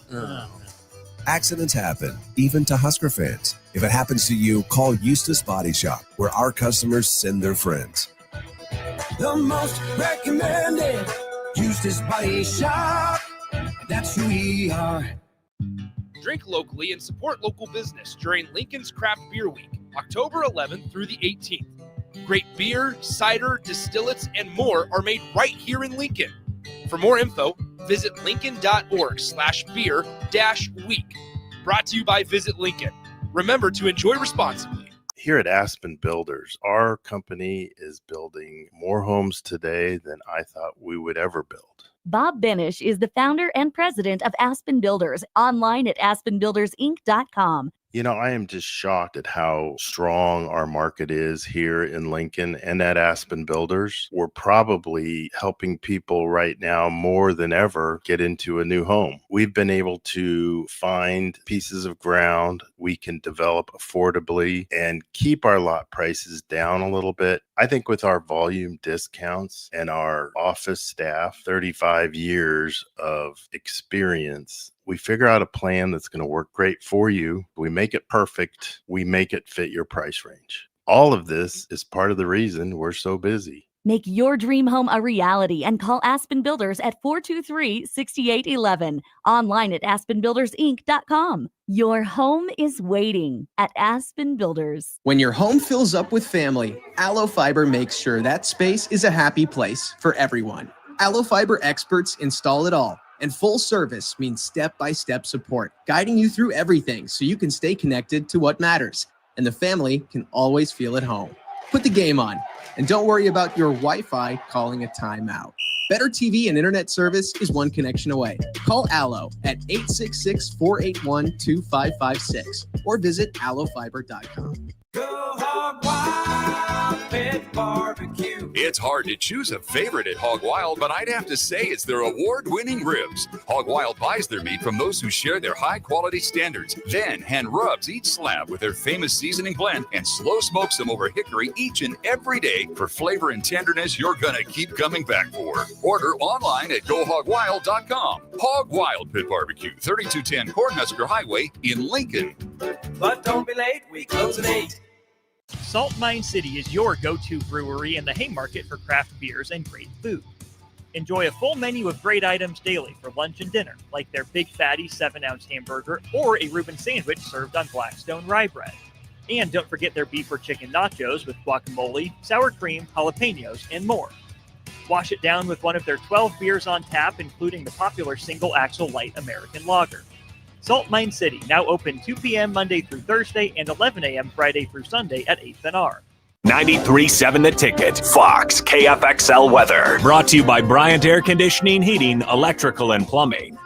Accidents happen, even to Husker fans. If it happens to you, call Eustace Body Shop, where our customers send their friends. The most recommended Eustace Body Shop. That's who we are. Drink locally and support local business during Lincoln's Craft Beer Week, October 11th through the 18th. Great beer, cider, distillates, and more are made right here in Lincoln. For more info, visit lincoln.org/beer-week. Brought to you by Visit Lincoln. Remember to enjoy responsibly. Here at Aspen Builders, our company is building more homes today than I thought we would ever build. Bob Benish is the founder and president of Aspen Builders, online at aspenbuildersinc.com. You know, I am just shocked at how strong our market is here in Lincoln and at Aspen Builders. We're probably helping people right now more than ever get into a new home. We've been able to find pieces of ground we can develop affordably and keep our lot prices down a little bit. I think with our volume discounts and our office staff, 35 years of experience, we figure out a plan that's going to work great for you. We make it perfect. We make it fit your price range. All of this is part of the reason we're so busy. Make your dream home a reality and call Aspen Builders at 423-6811. Online at aspenbuildersinc.com. Your home is waiting at Aspen Builders. When your home fills up with family, Allo Fiber makes sure that space is a happy place for everyone. Allo Fiber experts install it all. And full service means step-by-step support, guiding you through everything so you can stay connected to what matters. And the family can always feel at home. Put the game on, and don't worry about your Wi-Fi calling a timeout. Better TV and internet service is one connection away. Call Allo at 866-481-2556 or visit allofiber.com. Go Hog Wild Pet Barbecue. It's hard to choose a favorite at Hog Wild, but I'd have to say it's their award-winning ribs. Hog Wild buys their meat from those who share their high-quality standards, then hand rubs each slab with their famous seasoning blend and slow smokes them over hickory each and every day for flavor and tenderness you're gonna keep coming back for. Order online at GoHogWild.com. Hog Wild Pit Barbecue, 3210 Cornhusker Highway in Lincoln. But don't be late, we close at 8. Salt Mine City is your go-to brewery in the Haymarket for craft beers and great food. Enjoy a full menu of great items daily for lunch and dinner, like their Big Fatty 7-ounce hamburger or a Reuben sandwich served on Blackstone rye bread. And don't forget their beef or chicken nachos with guacamole, sour cream, jalapenos, and more. Wash it down with one of their 12 beers on tap, including the popular Single Axle Light American Lager. Salt Mine City, now open 2 p.m. Monday through Thursday and 11 a.m. Friday through Sunday at 8th and R. 93.7 The Ticket, Fox, KFXL weather. Brought to you by Bryant Air Conditioning, Heating, Electrical, and Plumbing.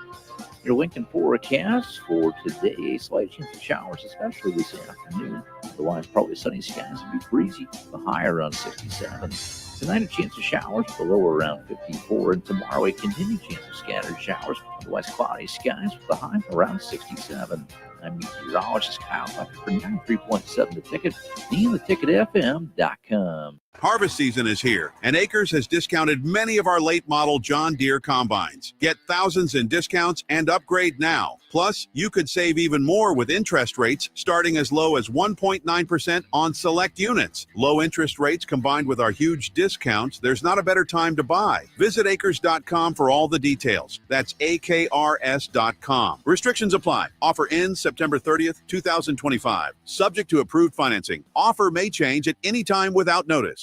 Your Lincoln forecast for today, slight chance of showers, especially this afternoon. Otherwise, probably sunny skies and be breezy. The high around 67. Tonight, a chance of showers, the low around 54. And tomorrow, a continued chance of scattered showers. Otherwise, cloudy skies with the high around 67. I'm meteorologist Kyle Tucker for 93.7 The Ticket and theticketfm.com. Harvest season is here, and Acres has discounted many of our late model John Deere combines. Get thousands in discounts and upgrade now. Plus, you could save even more with interest rates starting as low as 1.9% on select units. Low interest rates combined with our huge discounts, there's not a better time to buy. Visit acres.com for all the details. That's akrs.com. Restrictions apply. Offer ends September 30th, 2025. Subject to approved financing. Offer may change at any time without notice.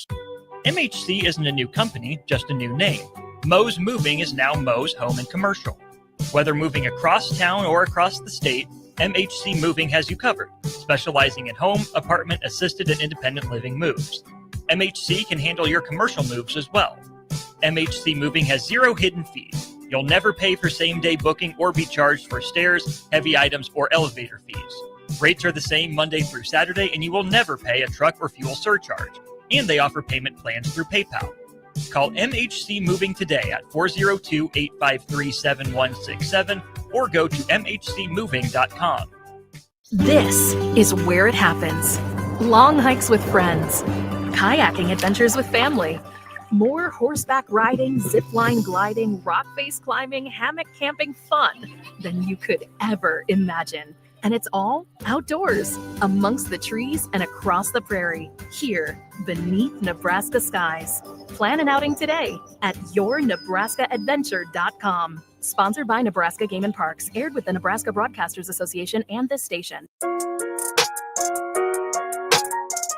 MHC isn't a new company, just a new name. Moe's Moving is now Moe's Home and Commercial. Whether moving across town or across the state, MHC Moving has you covered, specializing in home, apartment, assisted, and independent living moves. MHC can handle your commercial moves as well. MHC Moving has 0 hidden fees. You'll never pay for same-day booking or be charged for stairs, heavy items, or elevator fees. Rates are the same Monday through Saturday, and you will never pay a truck or fuel surcharge. And they offer payment plans through PayPal. Call MHC Moving today at 402-853-7167 or go to mhcmoving.com. This is where it happens. Long hikes with friends, kayaking adventures with family, more horseback riding, zipline gliding, rock face climbing, hammock camping fun than you could ever imagine. And it's all outdoors, amongst the trees and across the prairie, here beneath Nebraska skies. Plan an outing today at yournebraskaadventure.com. Sponsored by Nebraska Game and Parks, aired with the Nebraska Broadcasters Association and this station.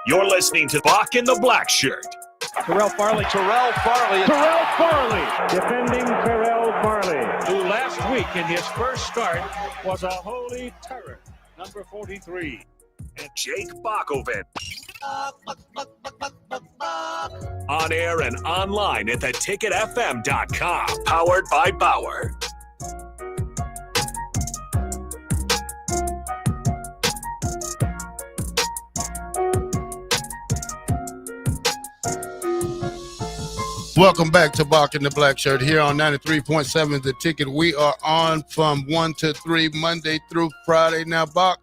You're listening to Bock the Blackshirt. Terrell Farley. Defending Terrell Farley, who last week in his first start was a holy terror. Number 43. And Jake Bockoven. On air and online at theticketfm.com. Powered by Bauer. Welcome back to Bock the Blackshirt here on 93.7 The Ticket. We are on from 1 to 3 Monday through Friday. Now, Bock,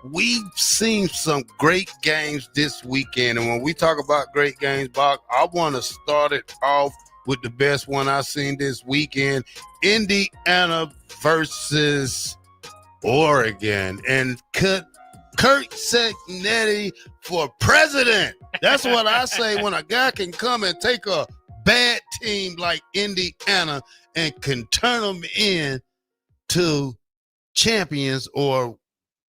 we've seen some great games this weekend. And when we talk about great games, Bock, I want to start it off with the best one I've seen this weekend. Indiana versus Oregon. And Kirk Cignetti for president. That's what I say when a guy can come and take a bad team like Indiana and can turn them in to champions or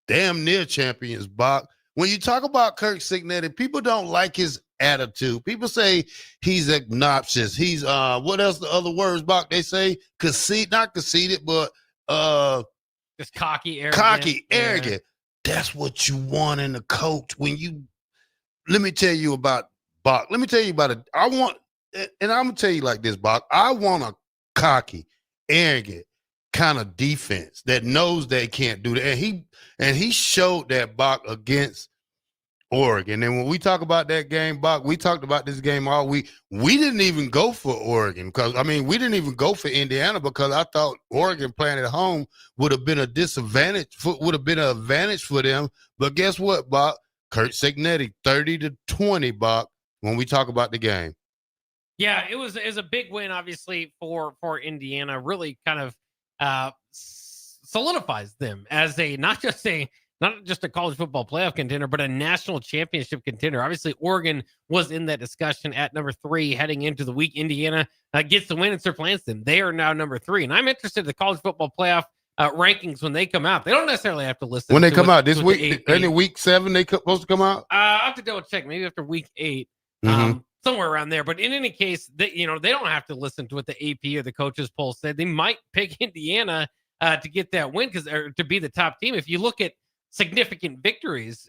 damn near champions, Bock. When you talk about Kirk Cignetti, people don't like his attitude. People say he's obnoxious. He's what else the other words, Bock? They say not conceited, but just cocky, arrogant. Yeah. That's what you want in a coach. Let me tell you about Bock. Let me tell you about it. and I'm gonna tell you like this, Bach. I want a cocky, arrogant kind of defense that knows they can't do that. And he showed that, Bach, against Oregon. And when we talk about that game, Bach, we talked about this game all week. We didn't even go for Oregon we didn't even go for Indiana because I thought Oregon playing at home would have been a disadvantage, would have been an advantage for them. But guess what, Bach? Kurt Signetti, 30-20, Bach, when we talk about the game. Yeah, it was a big win, obviously, for Indiana. Really kind of solidifies them as not just a college football playoff contender, but a national championship contender. Obviously, Oregon was in that discussion at number 3 heading into the week. Indiana gets the win and supplants them. They are now number 3. And I'm interested in the college football playoff rankings when they come out. They don't necessarily have to listen. When they come out this week, any week 7 they supposed to come out? I have to double check. Maybe after week 8. Somewhere around there. But in any case, they don't have to listen to what the AP or the coaches poll said. They might pick Indiana to get that win or to be the top team. If you look at significant victories,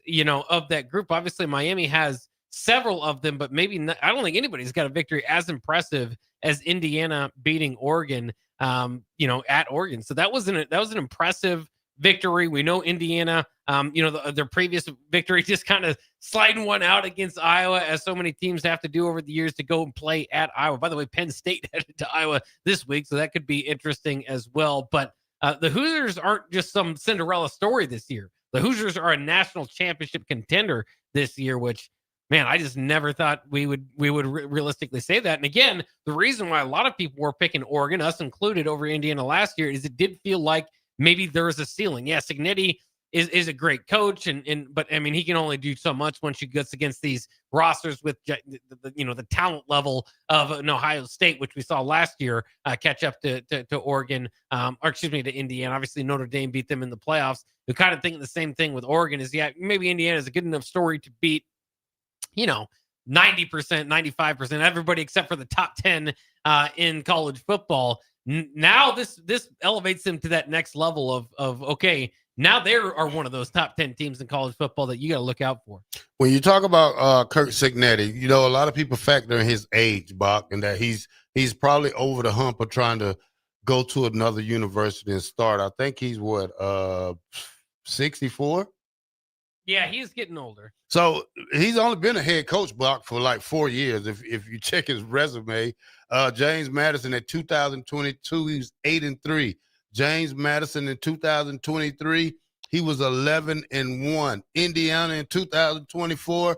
of that group, obviously Miami has several of them, but maybe not, I don't think anybody's got a victory as impressive as Indiana beating Oregon, at Oregon. So that was an impressive victory. We know Indiana, their previous victory just kind of sliding one out against Iowa, as so many teams have to do over the years to go and play at Iowa. By the way, Penn State headed to Iowa this week, so that could be interesting as well. But the Hoosiers aren't just some Cinderella story this year. The Hoosiers are a national championship contender this year, which, man, I just never thought we would realistically say that. And again, the reason why a lot of people were picking Oregon, us included, over Indiana last year is it did feel like maybe there is a ceiling. Yeah, Signetti is a great coach, but I mean, he can only do so much once he gets against these rosters with the talent level of an Ohio State, which we saw last year catch up to Oregon, to Indiana. Obviously, Notre Dame beat them in the playoffs. We're kind of thinking the same thing with Oregon. Maybe Indiana is a good enough story to beat 90%, 95%, everybody except for the top 10 in college football. Now this elevates them to that next level of okay, now they are one of those top 10 teams in college football that you got to look out for. When you talk about Kurt Signetti, a lot of people factor in his age, Bach, and that he's probably over the hump of trying to go to another university and start. I think he's 64? Yeah, he's getting older. So he's only been a head coach, Bach, for like 4 years. If you check his resume, James Madison at 2022, he was 8-3. James Madison in 2023, he was 11-1. Indiana in 2024,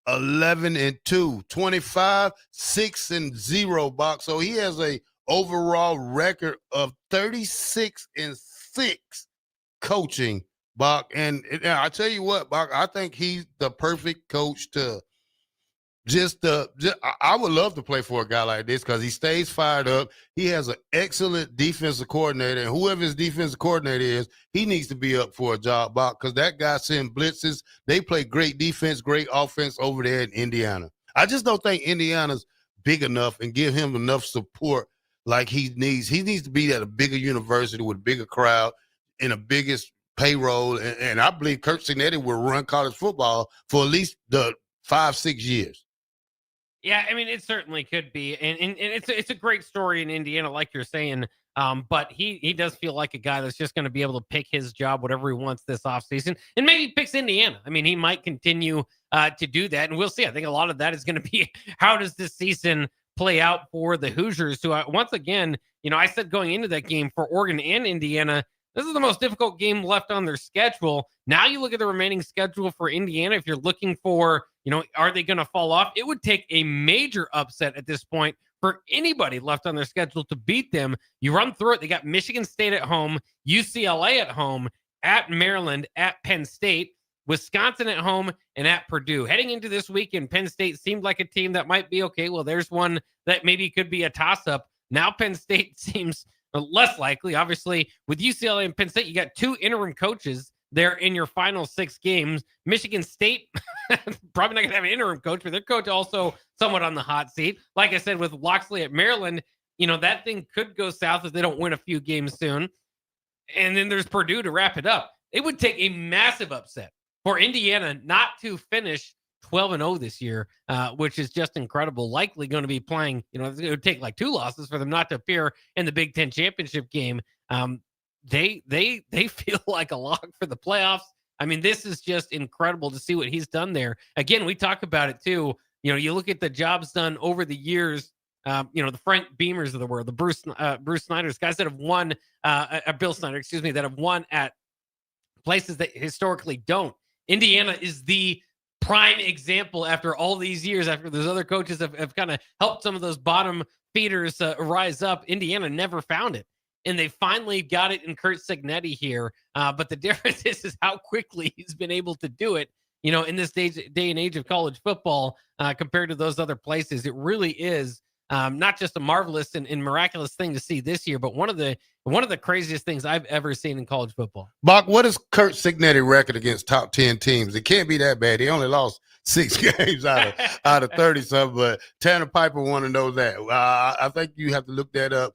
11-2. 25, 6-0, Bach. So he has a overall record of 36-6 coaching, Bach. And I tell you what, Bach, I think he's the perfect coach to I would love to play for a guy like this because he stays fired up. He has an excellent defensive coordinator, and whoever his defensive coordinator is, he needs to be up for a job, Bach, because that guy sends blitzes. They play great defense, great offense over there in Indiana. I just don't think Indiana's big enough and give him enough support like he needs. He needs to be at a bigger university with a bigger crowd and the biggest payroll. And I believe Kurt Signetti will run college football for at least the 5-6 years. Yeah, I mean, it certainly could be, and it's a great story in Indiana, like you're saying. But he does feel like a guy that's just going to be able to pick his job, whatever he wants this offseason, and maybe he picks Indiana. I mean, he might continue to do that, and we'll see. I think a lot of that is going to be how does this season play out for the Hoosiers, who once again, I said going into that game for Oregon and Indiana, this is the most difficult game left on their schedule. Now you look at the remaining schedule for Indiana. If you're looking for, are they going to fall off? It would take a major upset at this point for anybody left on their schedule to beat them. You run through it. They got Michigan State at home, UCLA at home, at Maryland, at Penn State, Wisconsin at home, and at Purdue. Heading into this weekend, Penn State seemed like a team that might be okay. Well, there's one that maybe could be a toss-up. Now Penn State seems less likely. Obviously, with UCLA and Penn State, you got 2 interim coaches there in your final 6 games. Michigan State, probably not going to have an interim coach, but their coach also somewhat on the hot seat. Like I said, with Loxley at Maryland, that thing could go south if they don't win a few games soon. And then there's Purdue to wrap it up. It would take a massive upset for Indiana not to finish 12-0 this year, which is just incredible. Likely going to be playing, it would take like 2 losses for them not to appear in the Big Ten championship game. They feel like a lock for the playoffs. I mean, this is just incredible to see what he's done there. Again, we talk about it too. You look at the jobs done over the years. The Frank Beamers of the world, the Bruce Snyder's, guys that have won, Bill Snyder, excuse me, that have won at places that historically don't. Indiana is the prime example after all these years, after those other coaches have kind of helped some of those bottom feeders rise up. Indiana never found it. And they finally got it in Kurt Cignetti here. But the difference is how quickly he's been able to do it, in this day and age of college football compared to those other places. It really is not just a marvelous and miraculous thing to see this year, but one of the craziest things I've ever seen in college football. Bock, what is Kurt Cignetti record against top 10 teams? It can't be that bad. He only lost 6 games out of 30 something, but Tanner Piper want to know that. I think you have to look that up.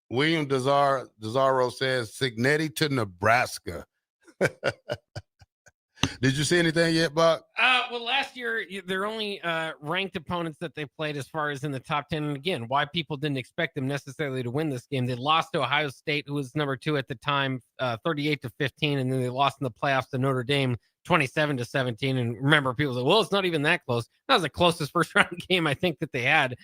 William Desaro says Cignetti to Nebraska. Did you see anything yet, Bock? Well, last year, their only ranked opponents that they played as far as in the top 10. And again, why people didn't expect them necessarily to win this game. They lost to Ohio State, who was number 2 at the time, 38-15. And then they lost in the playoffs to Notre Dame, 27-17. And remember, people say, well, it's not even that close. That was the closest first round game I think that they had.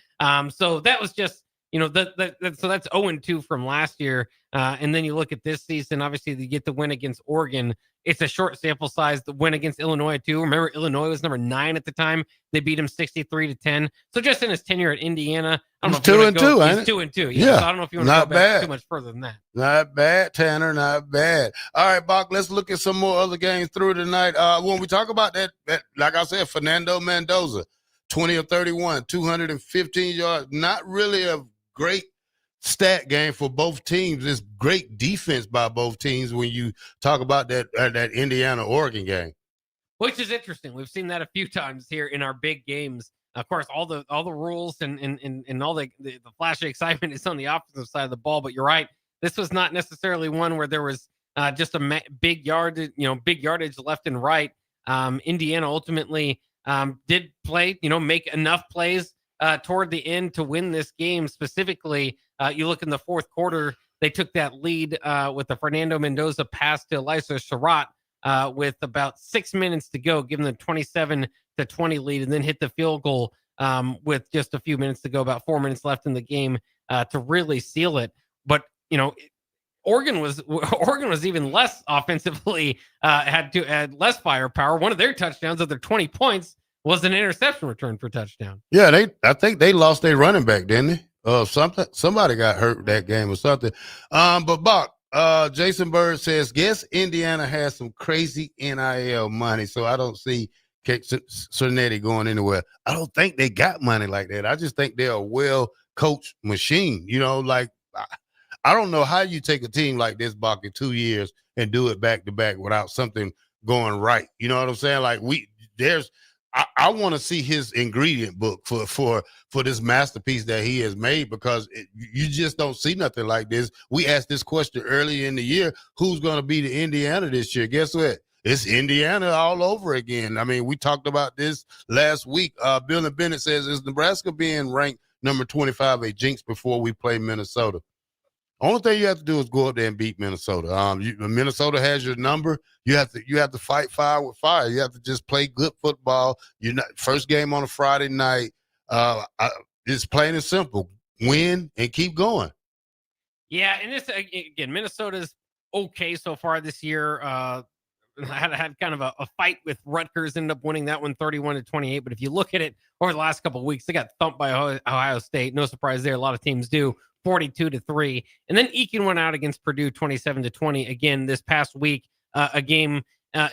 So that was just, so that's 0-2 from last year. And then you look at this season, obviously they get the win against Oregon. It's a short sample size. The win against Illinois too. Remember, Illinois was number 9 at the time. They beat him 63-10. So just in his tenure at Indiana, I don't know if 2-2. He's 2-2. Yeah. So I don't know if you want to go back too much further than that. Not bad, Tanner. Not bad. All right, Bock, let's look at some more other games through tonight. When we talk about that, like I said, Fernando Mendoza, 20 of 31, 215 yards. Not really a great stat game for both teams. It's great defense by both teams when you talk about that Indiana-Oregon game. Which is interesting. We've seen that a few times here in our big games. Of course, all the rules and all the flashy excitement is on the offensive side of the ball. But you're right. This was not necessarily one where there was just a big yardage left and right. Indiana ultimately did play, make enough plays toward the end to win this game. Specifically, you look in the fourth quarter, they took that lead with the Fernando Mendoza pass to Elisa Sherratt with about 6 minutes to go, giving the 27-20 lead, and then hit the field goal with just a few minutes to go, about 4 minutes left in the game to really seal it. But Oregon was even less offensively, had less firepower. One of their touchdowns of their 20 points was an interception return for touchdown. Yeah, I think they lost their running back, didn't they? Somebody got hurt that game or something. But Bock, Jason Bird says, guess Indiana has some crazy NIL money, so I don't see Cignetti going anywhere. I don't think they got money like that. I just think they're a well-coached machine. I don't know how you take a team like this, Bock, in 2 years and do it back-to-back without something going right. You know what I'm saying? Like, I want to see his ingredient book for this masterpiece that he has made, because you just don't see nothing like this. We asked this question earlier in the year, who's going to be the Indiana this year? Guess what? It's Indiana all over again. I mean, we talked about this last week. Bill and Bennett says, is Nebraska being ranked number 25 a jinx before we play Minnesota? Only thing you have to do is go up there and beat Minnesota. Minnesota has your number. You have to fight fire with fire. You have to just play good football. First game on a Friday night. It's plain and simple. Win and keep going. Yeah, and this again, Minnesota's okay so far this year. Had kind of a fight with Rutgers, ended up winning that one 31-28. But if you look at it over the last couple of weeks, they got thumped by Ohio State. No surprise there. A lot of teams do. 42-3, and then eking one out against Purdue 27-20. Again, this past week, a game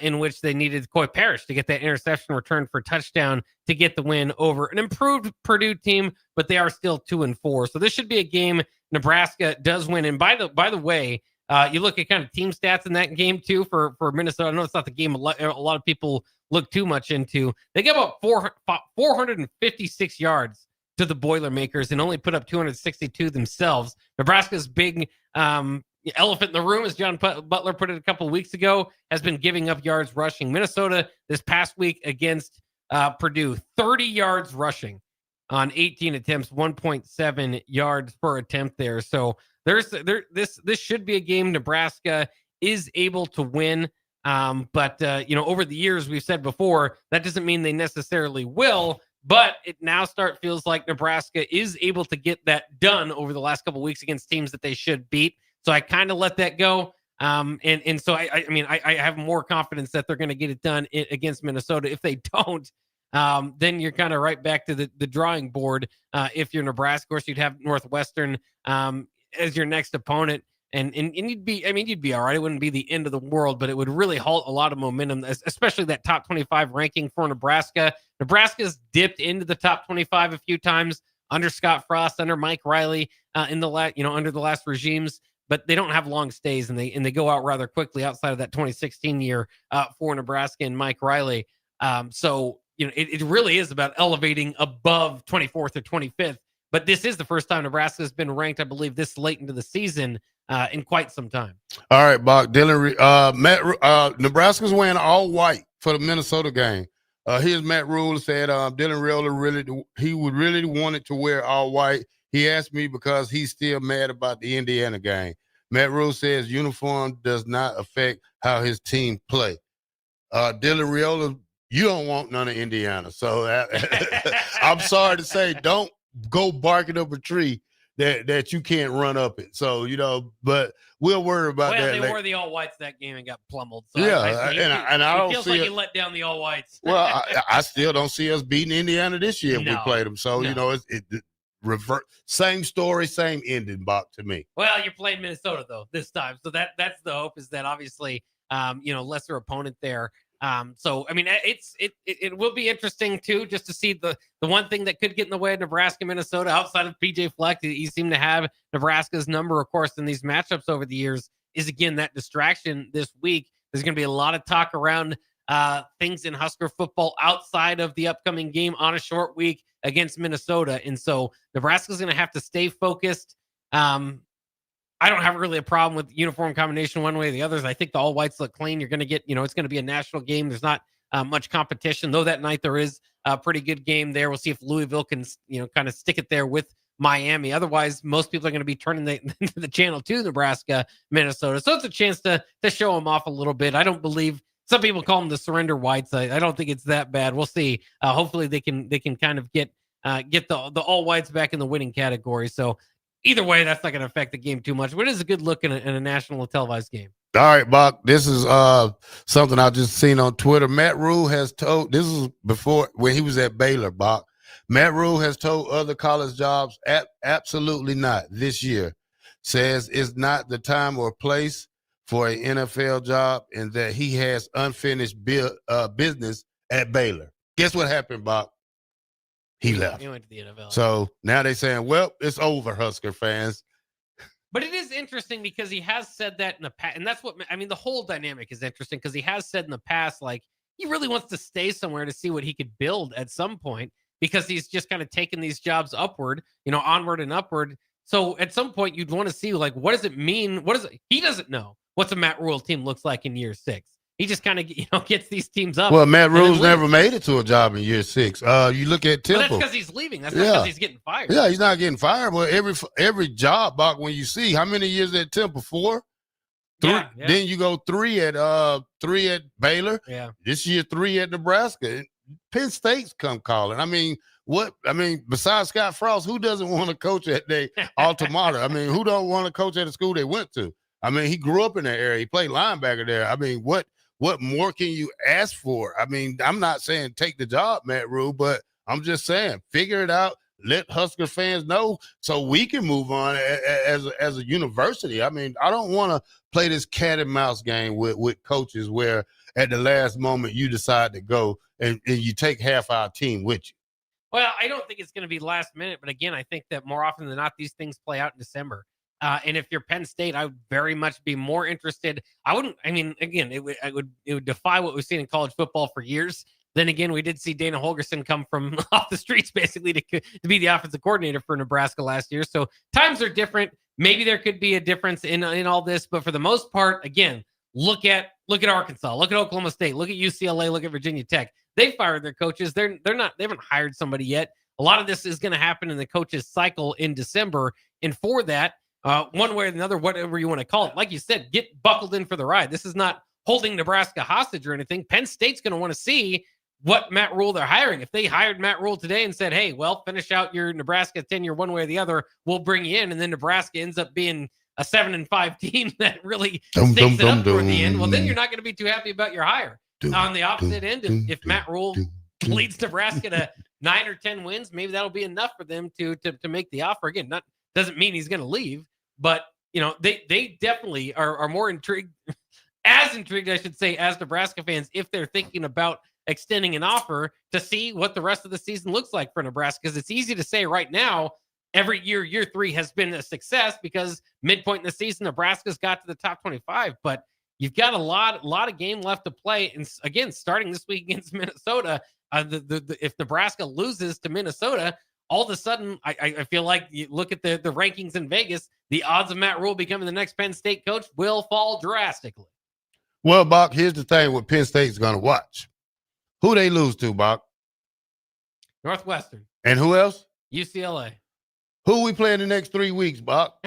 in which they needed Coy Parrish to get that interception return for touchdown to get the win over an improved Purdue team, but they are still 2-4. So this should be a game Nebraska does win. And by the way, you look at kind of team stats in that game too for Minnesota. I know it's not the game a lot of people look too much into. They gave up 456 yards to the Boilermakers and only put up 262 themselves. Nebraska's big elephant in the room, as John Butler put it a couple of weeks ago, has been giving up yards rushing. Minnesota this past week against Purdue, 30 yards rushing on 18 attempts, 1.7 yards per attempt there. So this should be a game Nebraska is able to win. But over the years, we've said before, that doesn't mean they necessarily will. But it now feels like Nebraska is able to get that done over the last couple of weeks against teams that they should beat. So I kind of let that go. And so I have more confidence that they're going to get it done against Minnesota. If they don't, then you're kind of right back to the drawing board. If you're Nebraska, of course, you'd have Northwestern as your next opponent. And you'd be all right. It wouldn't be the end of the world, but it would really halt a lot of momentum, especially that top 25 ranking for Nebraska. Nebraska's dipped into the top 25 a few times under Scott Frost, under Mike Riley, under the last regimes, but they don't have long stays, and they go out rather quickly outside of that 2016 year for Nebraska and Mike Riley. So it really is about elevating above 24th or 25th. But this is the first time Nebraska has been ranked, I believe, this late into the season in quite some time. All right, Bock. Nebraska's wearing all white for the Minnesota game. Here's Matt Rule said Dylan Raiola would really wanted to wear all white. He asked me because he's still mad about the Indiana game. Matt Rule says uniform does not affect how his team play. Dylan Raiola, you don't want none of Indiana. So I'm sorry to say, don't go barking up a tree that you can't run up it. So, but we'll worry about that. Well, they wore the all whites that game and got plummeled. So yeah, I don't feels like you let down the all whites. Well, I still don't see us beating Indiana this year if we played them. So, it revert, same story, same ending, Bock, to me. Well, you're playing Minnesota though this time. So that's the hope, is that obviously lesser opponent there. So I mean, it will be interesting too, just to see the one thing that could get in the way of Nebraska, Minnesota, outside of PJ Fleck. You seem to have Nebraska's number, of course, in these matchups over the years, is again that distraction this week. There's going to be a lot of talk around things in Husker football outside of the upcoming game on a short week against Minnesota, and so Nebraska's going to have to stay focused. I don't have really a problem with uniform combination one way or the others. I think the all whites look clean. You're going to get, it's going to be a national game. There's not much competition, though that night there is a pretty good game there. We'll see if Louisville can, kind of stick it there with Miami. Otherwise, most people are going to be turning the channel to Nebraska, Minnesota. So it's a chance to show them off a little bit. I don't believe, some people call them the surrender whites. I don't think it's that bad. We'll see. Hopefully they can kind of get the all whites back in the winning category. So either way, that's not going to affect the game too much, but it is a good look in a national televised game. All right, Bock, this is something I just seen on Twitter. Matt Rule has told, this is before when he was at Baylor, Bock. Matt Rule has told other college jobs, absolutely not this year. Says it's not the time or place for an NFL job, and that he has unfinished business at Baylor. Guess what happened, Bock? He left. He went to the NFL. So now they're saying, well, it's over, Husker fans. But it is interesting because he has said that in the past. And that's the whole dynamic is interesting because he has said in the past, like, he really wants to stay somewhere to see what he could build at some point, because he's just kind of taken these jobs upward, onward and upward. So at some point you'd want to see, like, what does it mean? He doesn't know what's a Matt Rule team looks like in year 6. He just kind of, gets these teams up. Well, Matt Rule's never made it to a job in year 6. You look at Temple. But that's because he's leaving. That's not because he's getting fired. Yeah, he's not getting fired. But every job, Bock, when you see how many years at Temple, 4, 3, yeah. Then you go 3 at Baylor. Yeah. This year 3 at Nebraska. Penn State's come calling. Besides Scott Frost, who doesn't want to coach at their alma mater? Who don't want to coach at the school they went to? He grew up in that area. He played linebacker there. What more can you ask for? I'm not saying take the job, Matt Rule, but I'm just saying figure it out. Let Husker fans know so we can move on as a university. I don't want to play this cat and mouse game with coaches where at the last moment you decide to go and you take half our team with you. Well, I don't think it's going to be last minute, but again, I think that more often than not, these things play out in December. And if you're Penn State, I would very much be more interested. It would defy what we've seen in college football for years. Then again, we did see Dana Holgerson come from off the streets basically to be the offensive coordinator for Nebraska last year. So times are different. Maybe there could be a difference in all this, but for the most part, again, look at Arkansas, look at Oklahoma State, look at UCLA, look at Virginia Tech. They fired their coaches. They haven't hired somebody yet. A lot of this is going to happen in the coaches cycle in December. And for that, one way or another, whatever you want to call it, like you said, get buckled in for the ride. This is not holding Nebraska hostage or anything. Penn State's going to want to see what Matt Rule they're hiring. If they hired Matt Rule today and said, hey, well, finish out your Nebraska tenure one way or the other, we'll bring you in. And then Nebraska ends up being a 7-5 team that really stakes it up toward the end. Well, then you're not going to be too happy about your hire. On the opposite end, if Matt Rule leads Nebraska to 9 or 10 wins, maybe that'll be enough for them to make the offer. Again, doesn't mean he's going to leave, but they definitely are more intrigued, I should say, as Nebraska fans, if they're thinking about extending an offer to see what the rest of the season looks like for Nebraska. Because it's easy to say right now, every year 3 has been a success because midpoint in the season, Nebraska's got to the top 25, but you've got a lot of game left to play. And again, starting this week against Minnesota, if Nebraska loses to Minnesota, all of a sudden, I feel like you look at the rankings in Vegas, the odds of Matt Rule becoming the next Penn State coach will fall drastically. Well, Bock, here's the thing what Penn State's going to watch. Who they lose to, Bock? Northwestern. And who else? UCLA. Who we play in the next 3 weeks, Bock?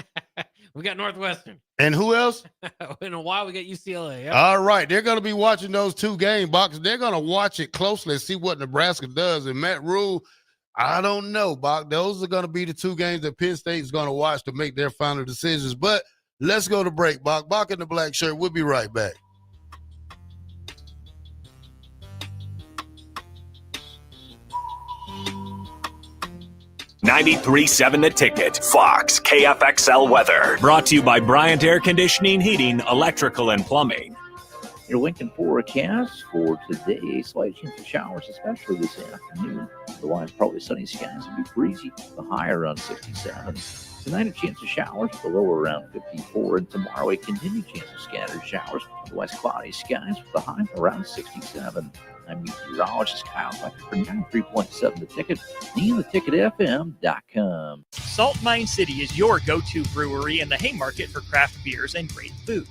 We got Northwestern. And who else? In a while, we got UCLA. Yep. All right. They're going to be watching those 2 game boxes. They're going to watch it closely and see what Nebraska does. And Matt Rule, I don't know, Bock. Those are going to be the 2 games that Penn State is going to watch to make their final decisions. But let's go to break, Bock. Bock in the Black Shirt. We'll be right back. $93.7 The Ticket, Fox, KFXL weather. Brought to you by Bryant Air Conditioning, Heating, Electrical, and Plumbing. Your Lincoln forecast for today, slight chance of showers, especially this afternoon. Otherwise, probably sunny skies and be breezy. The high around 67. Tonight, a chance of showers, the low around 54. And tomorrow, a continued chance of scattered showers. Otherwise, cloudy skies with the high around 67. I'm meteorologist Kyle Becker for 93.7 The Ticket and theticketfm.com. Salt Mine City is your go-to brewery in the Haymarket for craft beers and great food.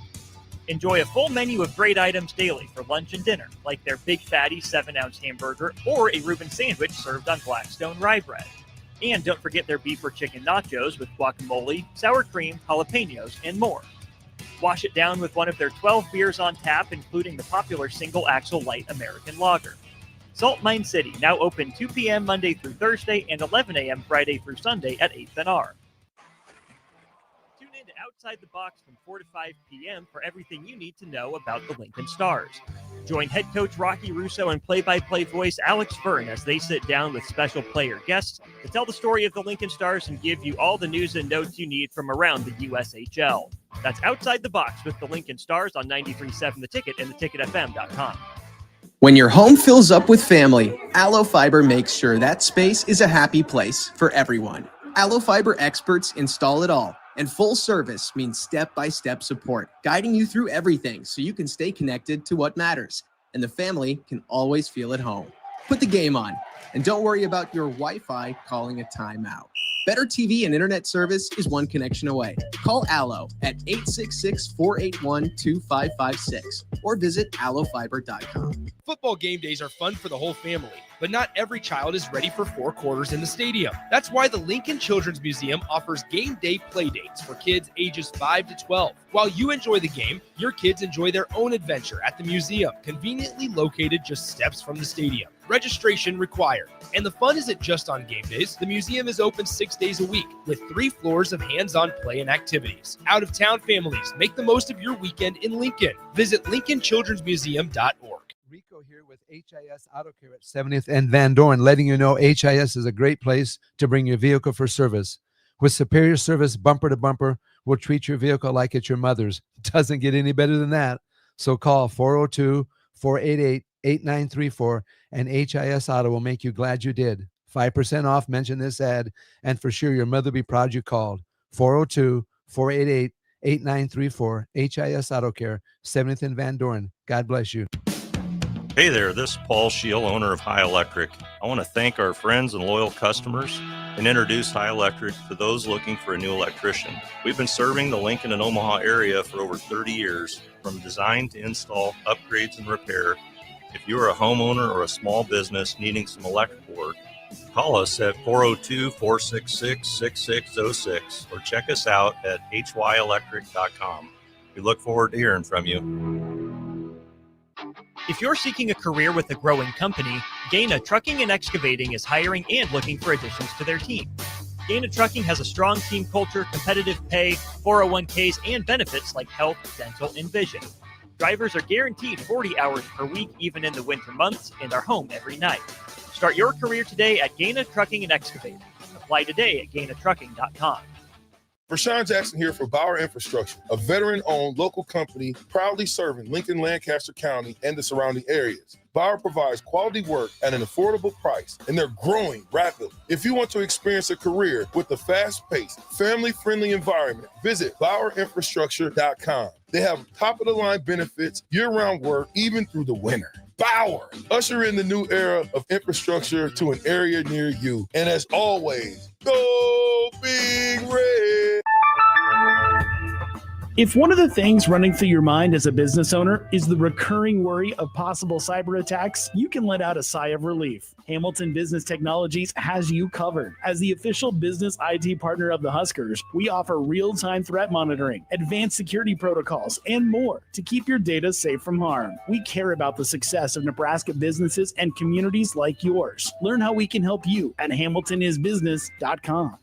Enjoy a full menu of great items daily for lunch and dinner, like their Big Fatty 7-ounce hamburger or a Reuben sandwich served on Blackstone rye bread. And don't forget their beef or chicken nachos with guacamole, sour cream, jalapenos, and more. Wash it down with one of their 12 beers on tap, including the popular Single Axle Light American Lager. Salt Mine City, now open 2 p.m. Monday through Thursday and 11 a.m. Friday through Sunday at 8th and R. Tune in to Outside the Box from 4 to 5 p.m. for everything you need to know about the Lincoln Stars. Join head coach Rocky Russo and play-by-play voice Alex Fern as they sit down with special player guests to tell the story of the Lincoln Stars and give you all the news and notes you need from around the USHL. That's Outside the Box with the Lincoln Stars on 93.7 The Ticket and theticketfm.com. When your home fills up with family, Allo Fiber makes sure that space is a happy place for everyone. Allo Fiber experts install it all, and full service means step-by-step support, guiding you through everything so you can stay connected to what matters, and the family can always feel at home. Put the game on, and don't worry about your Wi-Fi calling a timeout. Better TV and internet service is one connection away. Call Allo at 866-481-2556 or visit allofiber.com. Football game days are fun for the whole family, but not every child is ready for 4 quarters in the stadium. That's why the Lincoln Children's Museum offers game day play dates for kids ages 5 to 12. While you enjoy the game, your kids enjoy their own adventure at the museum, conveniently located just steps from the stadium. Registration required. And the fun isn't just on game days. The museum is open 6 days a week with 3 floors of hands-on play and activities. Out-of-town families, make the most of your weekend in Lincoln. Visit LincolnChildren'sMuseum.org. Rico here with HIS Auto Care at 70th and Van Dorn, letting you know HIS is a great place to bring your vehicle for service. With superior service bumper to bumper, we'll treat your vehicle like it's your mother's. Doesn't get any better than that. So call 402-488-8934 and HIS Auto will make you glad you did. 5% off, mention this ad, and for sure your mother will be proud you called. 402-488-8934, HIS Auto Care, 70th and Van Dorn. God bless you. Hey there, this is Paul Scheel, owner of High Electric. I want to thank our friends and loyal customers and introduce High Electric to those looking for a new electrician. We've been serving the Lincoln and Omaha area for over 30 years, from design to install, upgrades, and repair. If you are a homeowner or a small business needing some electrical work, call us at 402-466-6606 or check us out at hyelectric.com. We look forward to hearing from you. If you're seeking a career with a growing company, Gaina Trucking and Excavating is hiring and looking for additions to their team. Gaina Trucking has a strong team culture, competitive pay, 401ks, and benefits like health, dental, and vision. Drivers are guaranteed 40 hours per week, even in the winter months, and are home every night. Start your career today at Gaina Trucking and Excavating. Apply today at GainaTrucking.com. Rashawn Jackson here for Bauer Infrastructure, a veteran-owned local company proudly serving Lincoln, Lancaster County, and the surrounding areas. Bauer provides quality work at an affordable price, and they're growing rapidly. If you want to experience a career with a fast-paced, family-friendly environment, visit BauerInfrastructure.com. They have top-of-the-line benefits, year-round work, even through the winter. Bauer, usher in the new era of infrastructure to an area near you. And as always, go Big Red! If one of the things running through your mind as a business owner is the recurring worry of possible cyber attacks, you can let out a sigh of relief. Hamilton Business Technologies has you covered. As the official business IT partner of the Huskers, we offer real-time threat monitoring, advanced security protocols, and more to keep your data safe from harm. We care about the success of Nebraska businesses and communities like yours. Learn how we can help you at hamiltonisbusiness.com.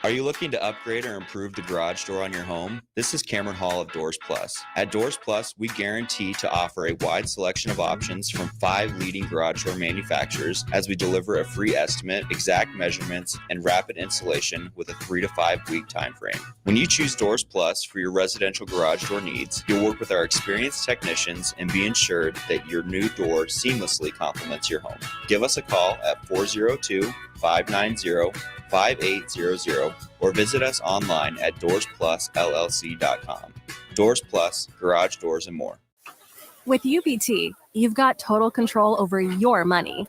Are you looking to upgrade or improve the garage door on your home? This is Cameron Hall of Doors Plus. At Doors Plus, we guarantee to offer a wide selection of options from 5 leading garage door manufacturers as we deliver a free estimate, exact measurements, and rapid installation with a 3 to 5 week time frame. When you choose Doors Plus for your residential garage door needs, you'll work with our experienced technicians and be ensured that your new door seamlessly complements your home. Give us a call at 402-590-5800 or visit us online at DoorsPlusLLC.com. Doors Plus, garage doors, and more. With UBT, you've got total control over your money.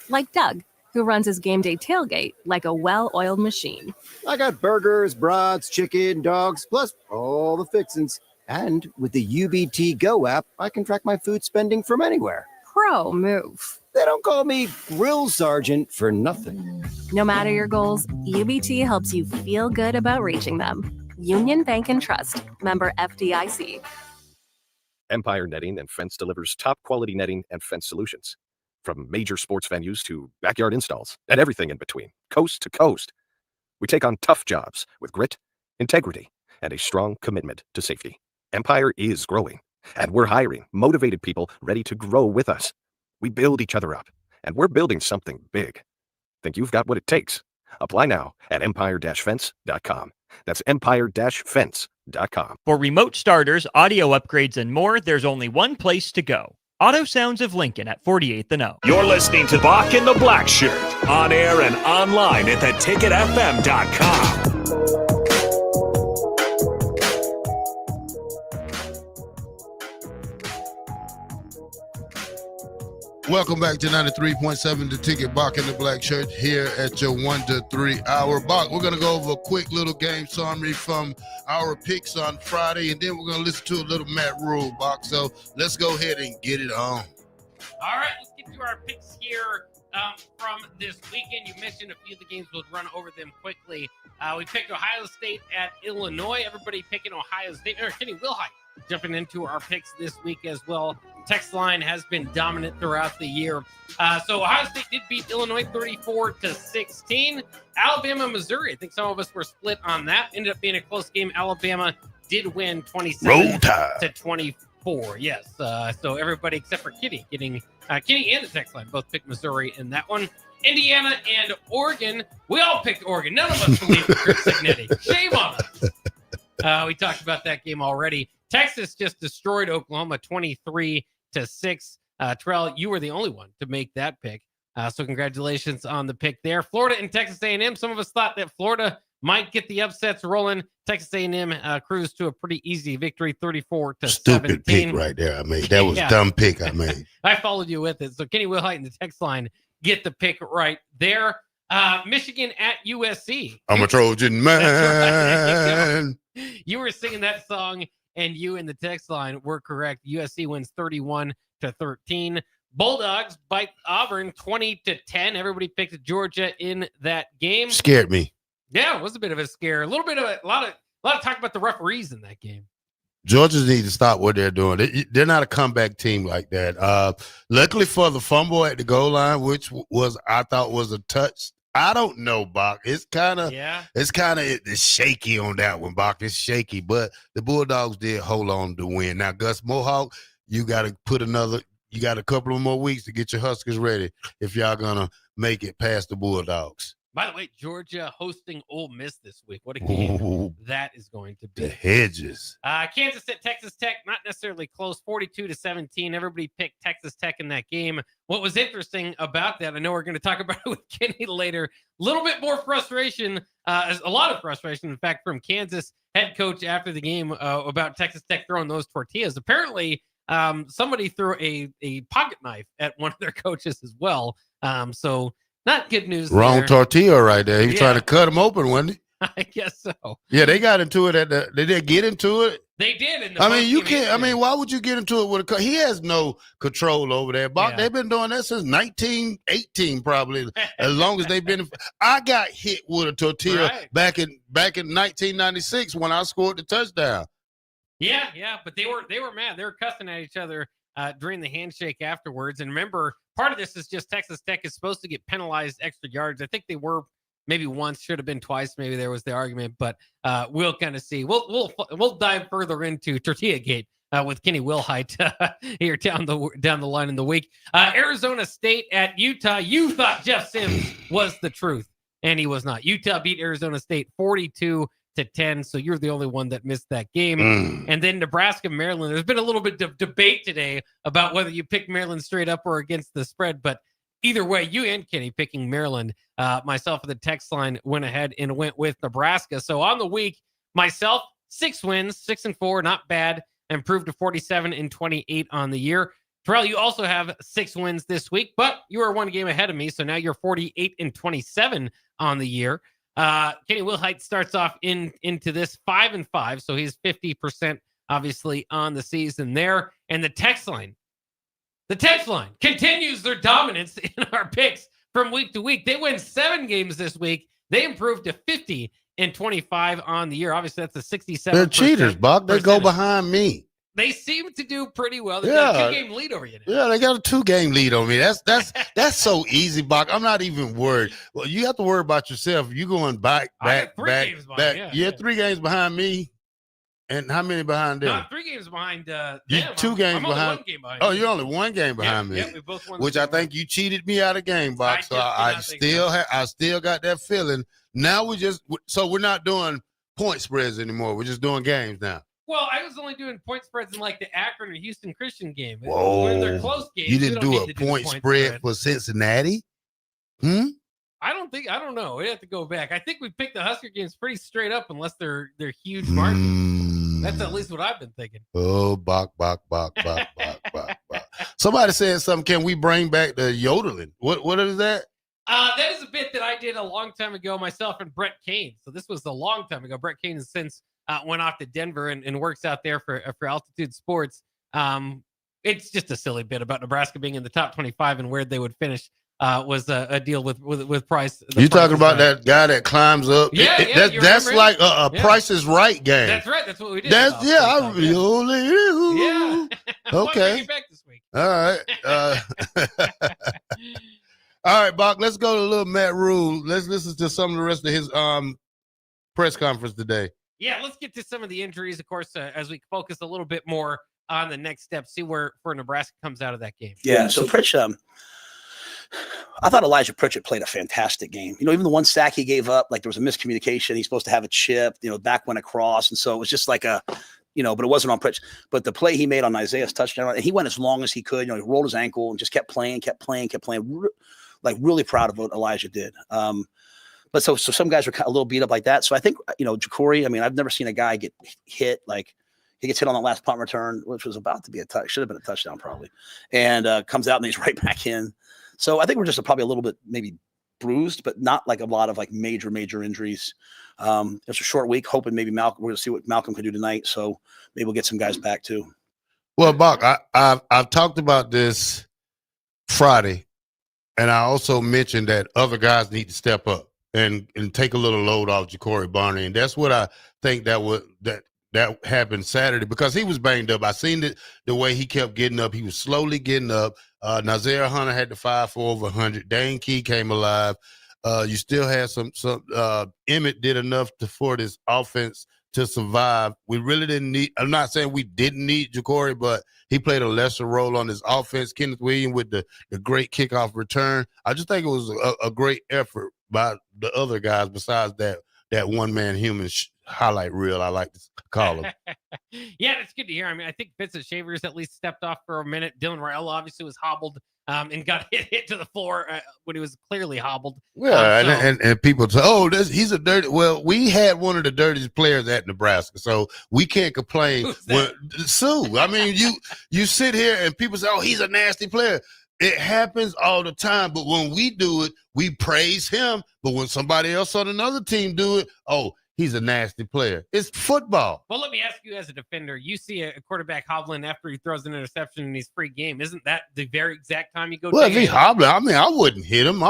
Like Doug, who runs his game day tailgate like a well-oiled machine. I got burgers, brats, chicken, dogs, plus all the fixins. And with the UBT Go app, I can track my food spending from anywhere. Pro move. They don't call me Grill Sergeant for nothing. No matter your goals, UBT helps you feel good about reaching them. Union Bank and Trust. Member FDIC. Empire Netting and Fence delivers top-quality netting and fence solutions. From major sports venues to backyard installs and everything in between, coast to coast. We take on tough jobs with grit, integrity, and a strong commitment to safety. Empire is growing, and we're hiring motivated people ready to grow with us. We build each other up, and we're building something big. Think you've got what it takes? Apply now at empire-fence.com. That's empire-fence.com. For remote starters, audio upgrades, and more, there's only one place to go. Auto Sounds of Lincoln at 48th and O. You're listening to Bock and the Blackshirt, on air and online at theticketfm.com. Welcome back to 93.7 The Ticket. Bock and the Blackshirt here at your 1 to 3 hour. Bock, we're going to go over a quick little game summary from our picks on Friday, and then we're going to listen to a little Matt Rule, Bock. So let's go ahead and get it on. All right, let's get to our picks here from this weekend. You mentioned a few of the games. We'll run over them quickly. We picked Ohio State at Illinois. Everybody picking Ohio State. Kenny Wilhite jumping into our picks this week as well. Text line has been dominant throughout the year. So Ohio State did beat Illinois 34-16. Alabama, Missouri. I think some of us were split on that. Ended up being a close game. Alabama did win 27-24. Yes. So everybody except for Kitty getting Kitty and the text line both picked Missouri in that one. Indiana and Oregon. We all picked Oregon. None of us believed in Chris Signetti. Shame on us. We talked about that game already. Texas just destroyed Oklahoma 23-6. Terrell, you were the only one to make that pick. So congratulations on the pick there. Florida and Texas A&M. Some of us thought that Florida might get the upsets rolling. Texas A&M cruised to a pretty easy victory, 34-17. Stupid pick right there I made. That was dumb pick I made. I followed you with it. So Kenny Wilhite in the text line get the pick right there. Michigan at USC. I'm a Trojan man. You were singing that song, and you in the text line were correct. USC wins 31-13. Bulldogs bite Auburn 20-10. Everybody picked Georgia in that game. Scared me. Yeah, it was a bit of a scare. A lot of talk about the referees in that game. Georgia needs to stop what they're doing. They're not a comeback team like that. Luckily for the fumble at the goal line, which I thought was a touch. I don't know, Bach. It's kind of shaky on that one, Bach. It's shaky, but the Bulldogs did hold on to win. Now, Gus Mohawk, you got a couple of more weeks to get your Huskers ready if y'all gonna make it past the Bulldogs. By the way, Georgia hosting Ole Miss this week. What a game that is going to be. The hedges. Kansas at Texas Tech, not necessarily close, 42-17. Everybody picked Texas Tech in that game. What was interesting about that, I know we're going to talk about it with Kenny later, a little bit more frustration, a lot of frustration, in fact, from Kansas head coach after the game about Texas Tech throwing those tortillas. Apparently, somebody threw a pocket knife at one of their coaches as well. So not good news. Wrong tortilla right there. He was trying to cut him open, wasn't he? I guess so. Yeah, they got into it they did get into it. They did. You can't. Why would you get into it with he has no control over there. Bach, they've been doing that since 1918, probably. As long as they've been. I got hit with a tortilla back in 1996 when I scored the touchdown. Yeah, but they were mad. They were cussing at each other during the handshake afterwards. And remember, part of this is just Texas Tech is supposed to get penalized extra yards. I think they were maybe once, should have been twice. Maybe there was the argument, but we'll kind of see. We'll dive further into Tortilla Gate with Kenny Wilhite here down the line in the week. Arizona State at Utah. You thought Jeff Sims was the truth, and he was not. Utah beat Arizona State 42-10. So you're the only one that missed that game. And then Nebraska, Maryland. There's been a little bit of debate today about whether you pick Maryland straight up or against the spread, but either way, you and Kenny picking Maryland. Myself at the text line went ahead and went with Nebraska. So on the week, myself, 6 wins, 6-4, not bad, improved to 47-28 on the year. Terrell, you also have 6 wins this week, but you are 1 game ahead of me. So now you're 48-27 on the year. Kenny Wilhite starts off into this 5-5, so he's 50% obviously on the season there. And the text line continues their dominance in our picks from week to week. They win 7 games this week. They improved to 50-25 on the year. Obviously, that's a 67%. They're cheaters, Buck. They go behind me. They seem to do pretty well. They got a 2-game lead over you now. Yeah, they got a 2-game lead on me. That's so easy, Buck. I'm not even worried. Well, you have to worry about yourself. You going back. You're 3 games behind me. And how many behind them? No, 3 games behind them. 2 games I'm behind. only 1 game behind. Oh, you're only 1 game behind me. Yeah, we both won. Which I think you cheated me out of game, Buck. So I still got that feeling. Now we're not doing point spreads anymore. We're just doing games now. Well, I was only doing point spreads in like the Akron or Houston Christian game. Whoa. When they're close games, you didn't do a point spread for Cincinnati? I don't know. We have to go back. I think we picked the Husker games pretty straight up unless they're huge margins. That's at least what I've been thinking. Oh, Bach. Somebody said something. Can we bring back the yodeling? What is that? That is a bit that I did a long time ago myself and Brett Kane. So this was a long time ago. Brett Kane has since went off to Denver and works out there for Altitude Sports. It's just a silly bit about Nebraska being in the top 25 and where they would finish. Was a deal with Price. You talking about that guy that climbs up? That's like a Price is Right game. That's right. That's what we did. Okay. Back this week. All right. All right, Bach. Let's go to a little Matt Rule. Let's listen to some of the rest of his press conference today. Yeah, let's get to some of the injuries, of course, as we focus a little bit more on the next step. See where Nebraska comes out of that game. Yeah. So Pritchett. I thought Elijah Pritchett played a fantastic game. Even the one sack he gave up, like there was a miscommunication. He's supposed to have a chip, back went across. And so it was just like but it wasn't on Pritchett. But the play he made on Isaiah's touchdown, and he went as long as he could. He rolled his ankle and just kept playing. Like really proud of what Elijah did. But so some guys are a little beat up like that. So I think, Jacory, I mean, I've never seen a guy get hit. Like he gets hit on the last punt return, which was about to be should have been a touchdown probably. And comes out and he's right back in. So I think we're just probably a little bit maybe bruised, but not like a lot of like major injuries. It's a short week, hoping maybe we're going to see what Malcolm can do tonight. So maybe we'll get some guys back too. Well, Bock, I've talked about this Friday, and I also mentioned that other guys need to step up and take a little load off Jacory Barney, and that's what I think that happened Saturday because he was banged up. I seen the way he kept getting up. He was slowly getting up. Nazir Hunter had to fire for over 100. Dane Key came alive. You still had some. Emmett did enough for this offense to survive. We really didn't need. I'm not saying we didn't need Jacory, but he played a lesser role on this offense. Kenneth Williams with the great kickoff return. I just think it was a great effort by the other guys besides that one man human highlight reel, I like to call him. Yeah, it's good to hear. I mean, I think Vincent Shavers at least stepped off for a minute. Dylan Raiola obviously was hobbled and got hit to the floor when he was clearly hobbled. Well, and people say, he's a dirty. Well, we had one of the dirtiest players at Nebraska, so we can't complain. Sue, I mean, you sit here and people say, he's a nasty player. It happens all the time, but when we do it, we praise him. But when somebody else on another team do it, he's a nasty player. It's football. Well, let me ask you as a defender, you see a quarterback hobbling after he throws an interception in his free game. Isn't that the very exact time you go? Well, if he's hobbling, I mean, I wouldn't hit him.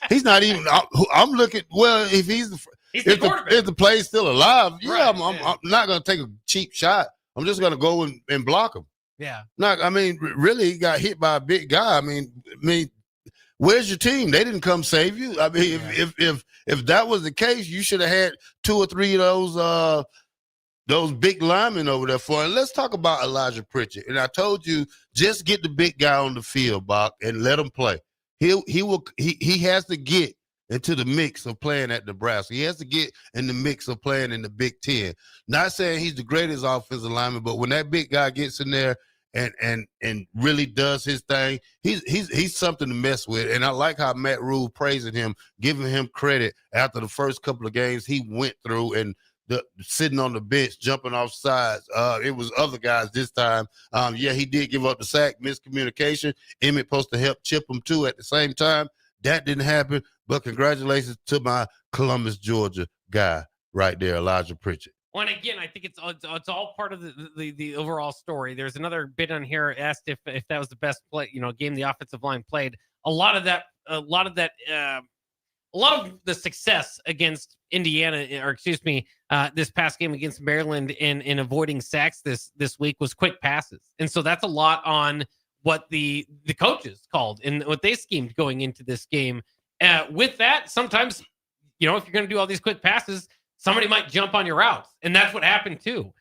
He's not even. I'm looking. Well, if if the play's still alive, yeah, right, I'm not going to take a cheap shot. I'm just going to go and block him. Yeah. Really, he got hit by a big guy. I mean, where's your team? They didn't come save you. I mean, if that was the case, you should have had 2 or 3 of those big linemen over there for. And let's talk about Elijah Pritchett. And I told you, just get the big guy on the field, Bock, and let him play. He has to get into the mix of playing at Nebraska. He has to get in the mix of playing in the Big Ten. Not saying he's the greatest offensive lineman, but when that big guy gets in there and really does his thing, he's something to mess with. And I like how Matt Rule praising him, giving him credit after the first couple of games he went through and sitting on the bench, jumping off sides. It was other guys this time. He did give up the sack, miscommunication. Emmett supposed to help chip him too at the same time. That didn't happen, but congratulations to my Columbus, Georgia guy right there, Elijah Pritchett. Well, and again, I think it's all part of the overall story. There's another bit on here asked if that was the best game the offensive line played. A lot of the success against Indiana, this past game against Maryland in avoiding sacks this week was quick passes, and so that's a lot on what the coaches called and what they schemed going into this game. With that, sometimes, if you're going to do all these quick passes, somebody might jump on your routes, and that's what happened too.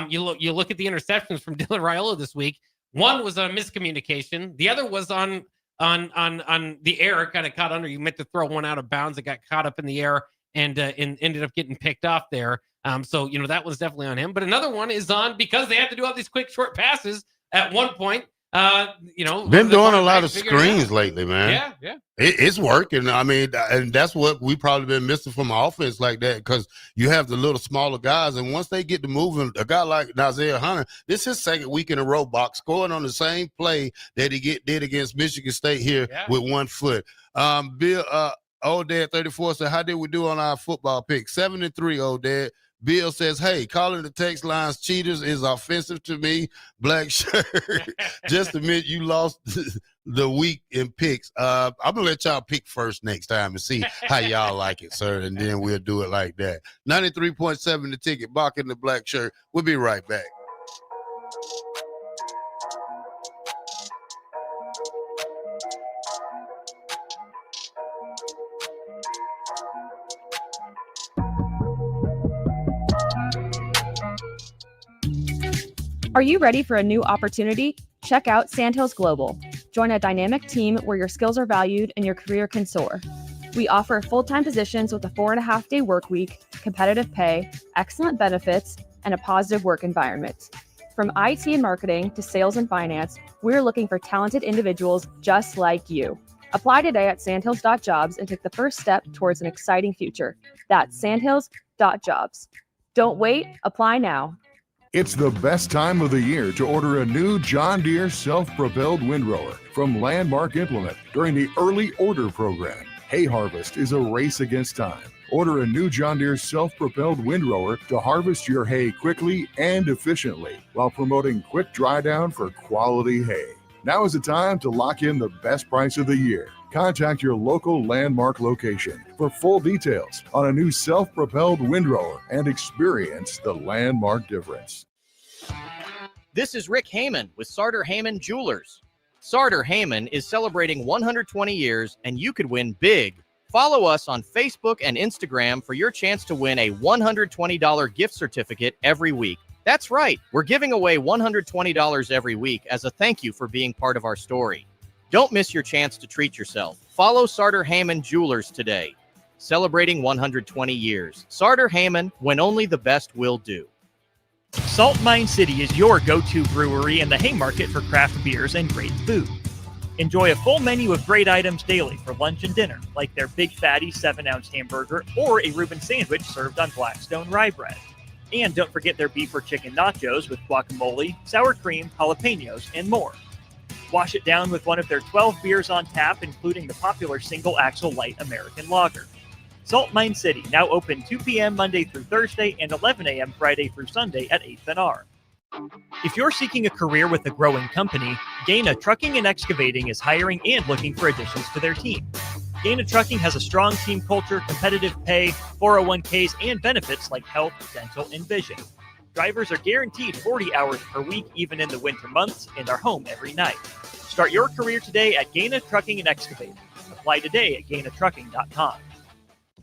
You look at the interceptions from Dylan Raiola this week. One was a miscommunication. The other was on the air, kind of caught under. You meant to throw one out of bounds. It got caught up in the air and ended up getting picked off there. So that was definitely on him. But another one is on because they had to do all these quick short passes at one point. Been doing a lot of screens lately, man. Yeah. It's working. I mean, and that's what we probably been missing from offense like that, because you have the little smaller guys, and once they get to moving, a guy like Nazir Hunter, this is his second week in a row, Bock, scoring on the same play that he did against Michigan State here with 1 foot. Bill, Old Dad 34 said, how did we do on our football pick? 7-3, Old Dad. Bill says, hey, calling the text lines cheaters is offensive to me. Black shirt. Just admit you lost the week in picks. I'm going to let y'all pick first next time and see how y'all like it, sir, and then we'll do it like that. 93.7 the ticket, Bock in the Black Shirt. We'll be right back. Are you ready for a new opportunity? Check out Sandhills Global. Join a dynamic team where your skills are valued and your career can soar. We offer full-time positions with a 4.5-day work week, competitive pay, excellent benefits, and a positive work environment. From IT and marketing to sales and finance, we're looking for talented individuals just like you. Apply today at sandhills.jobs and take the first step towards an exciting future. That's sandhills.jobs. Don't wait, apply now. It's the best time of the year to order a new John Deere self-propelled windrower from Landmark Implement during the early order program. Hay harvest is a race against time. Order a new John Deere self-propelled windrower to harvest your hay quickly and efficiently while promoting quick dry down for quality hay. Now is the time to lock in the best price of the year. Contact your local Landmark location for full details on a new self-propelled windrower and experience the Landmark difference. This is Rick Heyman with Sartor Heyman Jewelers. Sartor Heyman is celebrating 120 years, and you could win big. Follow us on Facebook and Instagram for your chance to win a $120 gift certificate every week. That's right, we're giving away $120 every week as a thank you for being part of our story. Don't miss your chance to treat yourself. Follow Sartor Heyman Jewelers today. Celebrating 120 years. Sartor Heyman, when only the best will do. Salt Mine City is your go-to brewery and the Haymarket for craft beers and great food. Enjoy a full menu of great items daily for lunch and dinner, like their Big Fatty 7-ounce hamburger or a Reuben sandwich served on Blackstone rye bread. And don't forget their beef or chicken nachos with guacamole, sour cream, jalapenos, and more. Wash it down with one of their 12 beers on tap, including the popular Single Axle Light American Lager. Salt Mine City, now open 2 p.m. Monday through Thursday and 11 a.m. Friday through Sunday at 8th and R. If you're seeking a career with a growing company, Gaina Trucking and Excavating is hiring and looking for additions to their team. Gaina Trucking has a strong team culture, competitive pay, 401ks, and benefits like health, dental, and vision. Drivers are guaranteed 40 hours per week, even in the winter months, and are home every night. Start your career today at Gaina Trucking and Excavating. Apply today at gainatrucking.com.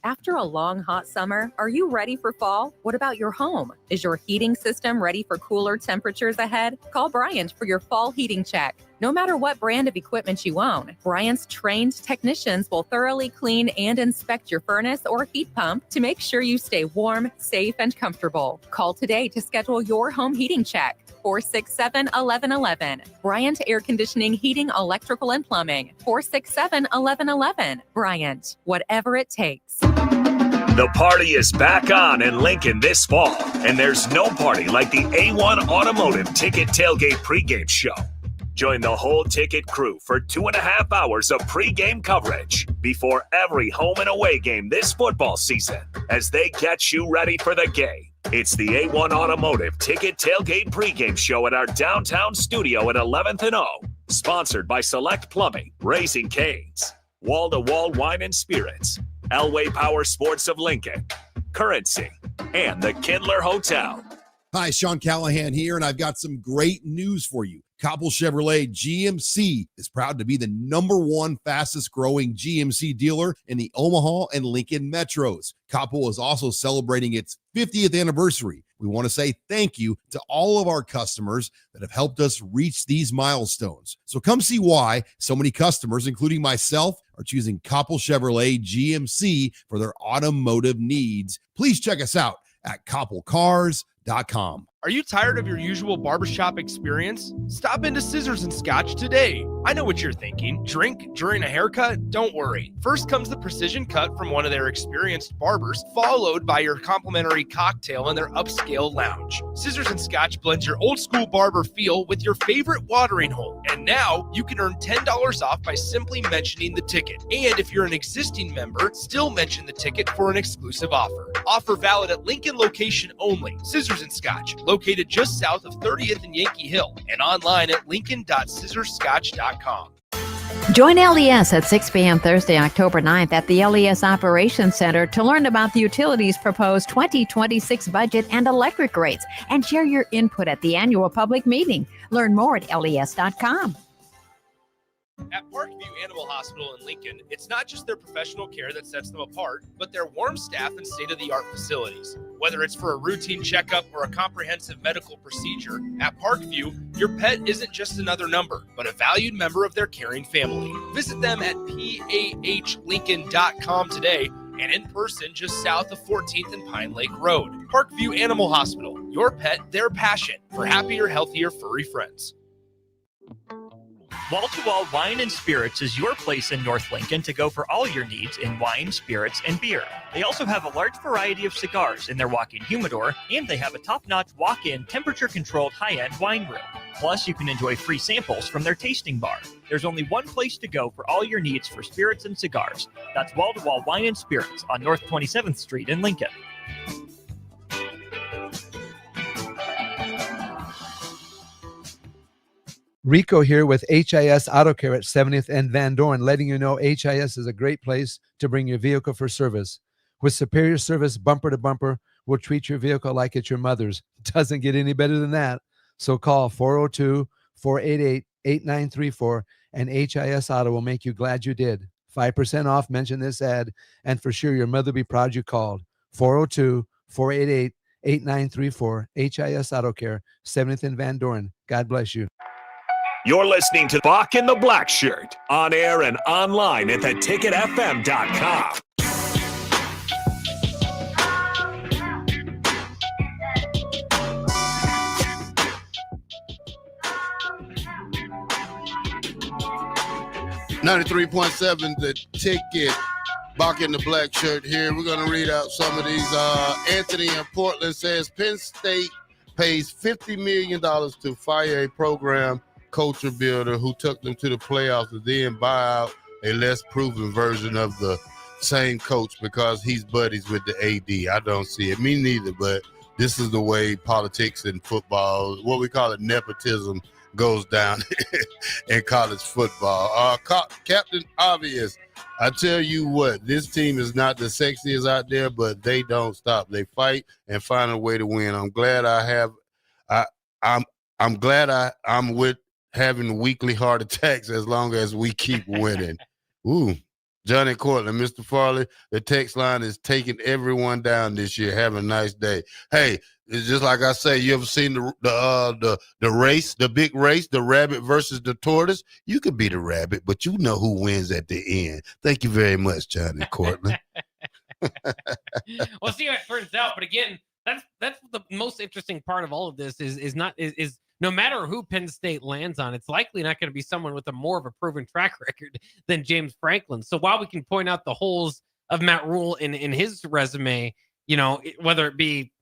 After a long, hot summer, are you ready for fall? What about your home? Is your heating system ready for cooler temperatures ahead? Call Bryant for your fall heating check. No matter what brand of equipment you own, Bryant's trained technicians will thoroughly clean and inspect your furnace or heat pump to make sure you stay warm, safe, and comfortable. Call today to schedule your home heating check. 467-1111. Bryant Air Conditioning, Heating, Electrical, and Plumbing. 467-1111. Bryant, whatever it takes. The party is back on in Lincoln this fall, and there's no party like the A1 Automotive Ticket Tailgate pregame show. Join the whole ticket crew for 2.5 hours of pregame coverage before every home and away game this football season as they get you ready for the game. It's the A1 Automotive Ticket Tailgate pregame show at our downtown studio at 11th and O. Sponsored by Select Plumbing, Raising Cane's, Wall to Wall Wine and Spirits, Elway Power Sports of Lincoln, Currency, and the Kindler Hotel. Hi, Sean Callahan here, and I've got some great news for you. Koppel Chevrolet GMC is proud to be the #1 fastest growing GMC dealer in the Omaha and Lincoln metros. Koppel is also celebrating its 50th anniversary. We want to say thank you to all of our customers that have helped us reach these milestones. So come see why so many customers, including myself, are choosing Koppel Chevrolet GMC for their automotive needs. Please check us out at koppelcars.com. Are you tired of your usual barbershop experience? Stop into Scissors and Scotch today. I know what you're thinking. Drink during a haircut? Don't worry. First comes the precision cut from one of their experienced barbers, followed by your complimentary cocktail in their upscale lounge. Scissors and Scotch blends your old school barber feel with your favorite watering hole. And now you can earn $10 off by simply mentioning the ticket. And if you're an existing member, still mention the ticket for an exclusive offer. Offer valid at Lincoln location only. Scissors and Scotch, located just south of 30th and Yankee Hill, and online at lincoln.scissorscotch.com. Join LES at 6 p.m. Thursday, October 9th at the LES Operations Center to learn about the utilities' proposed 2026 budget and electric rates, and share your input at the annual public meeting. Learn more at les.com. At Parkview Animal Hospital in Lincoln, it's not just their professional care that sets them apart, but their warm staff and state-of-the-art facilities. Whether it's for a routine checkup or a comprehensive medical procedure, at Parkview, your pet isn't just another number, but a valued member of their caring family. Visit them at pahlincoln.com today and in person just south of 14th and Pine Lake Road. Parkview Animal Hospital, your pet, their passion, for happier, healthier, furry friends. Wall-to-Wall Wine and Spirits is your place in North Lincoln to go for all your needs in wine, spirits, and beer. They also have a large variety of cigars in their walk-in humidor, and they have a top-notch walk-in temperature-controlled high-end wine room. Plus, you can enjoy free samples from their tasting bar. There's only one place to go for all your needs for spirits and cigars. That's Wall-to-Wall Wine and Spirits on North 27th Street in Lincoln. Rico here with HIS Auto Care at 70th and Van Dorn, letting you know HIS is a great place to bring your vehicle for service. With superior service bumper to bumper, we'll treat your vehicle like it's your mother's. Doesn't get any better than that. So call 402-488-8934 and HIS Auto will make you glad you did. 5% off, mention this ad, and for sure your mother will be proud you called. 402-488-8934, HIS Auto Care, 70th and Van Dorn. God bless you. You're listening to Bock the Blackshirt on air and online at theticketfm.com. .7 The Ticket. Bock the Blackshirt here. We're going to read out some of these. Anthony in Portland says Penn State pays $50 million to fire a program culture builder who took them to the playoffs and then buy out a less proven version of the same coach because he's buddies with the AD. I don't see it. Me neither, but this is the way politics and football, what we call it nepotism, goes down in college football. Captain Obvious, I tell you what, this team is not the sexiest out there, but they don't stop. They fight and find a way to win. I'm glad I'm with having weekly heart attacks as long as we keep winning. Ooh, Johnny Cortland, Mr. Farley, the text line is taking everyone down this year. Have a nice day. Hey, it's just like I say, you ever seen the race, the big race, the rabbit versus the tortoise? You could be the rabbit, but you know who wins at the end. Thank you very much, Johnny Cortland. We'll see how it turns out. But again, that's the most interesting part of all of this is no matter who Penn State lands on, it's likely not going to be someone with a more of a proven track record than James Franklin. So while we can point out the holes of Matt Rule in his resume, whether it be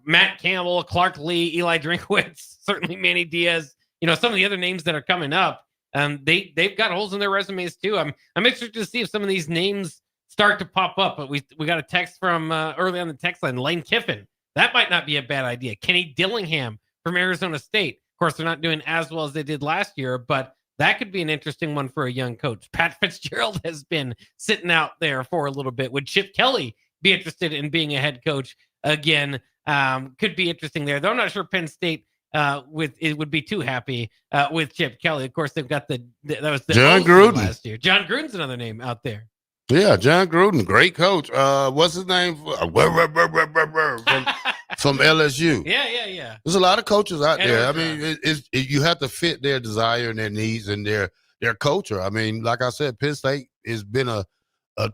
Matt Campbell, Clark Lee, Eli Drinkwitz, certainly Manny Diaz, some of the other names that are coming up, they've got holes in their resumes too. I'm interested to see if some of these names start to pop up. But we got a text from early on the text line, Lane Kiffin. That might not be a bad idea. Kenny Dillingham from Arizona State. Of course, they're not doing as well as they did last year, but that could be an interesting one for a young coach. Pat Fitzgerald has been sitting out there for a little bit. Would Chip Kelly be interested in being a head coach again? Could be interesting there, though I'm not sure Penn State would be too happy with Chip Kelly. Of course, they've got that was the John Gruden last year. John Gruden's another name out there. Yeah, John Gruden, great coach. What's his name? From LSU. Yeah. There's a lot of coaches out there. I mean, you have to fit their desire and their needs and their culture. I mean, like I said, Penn State has been a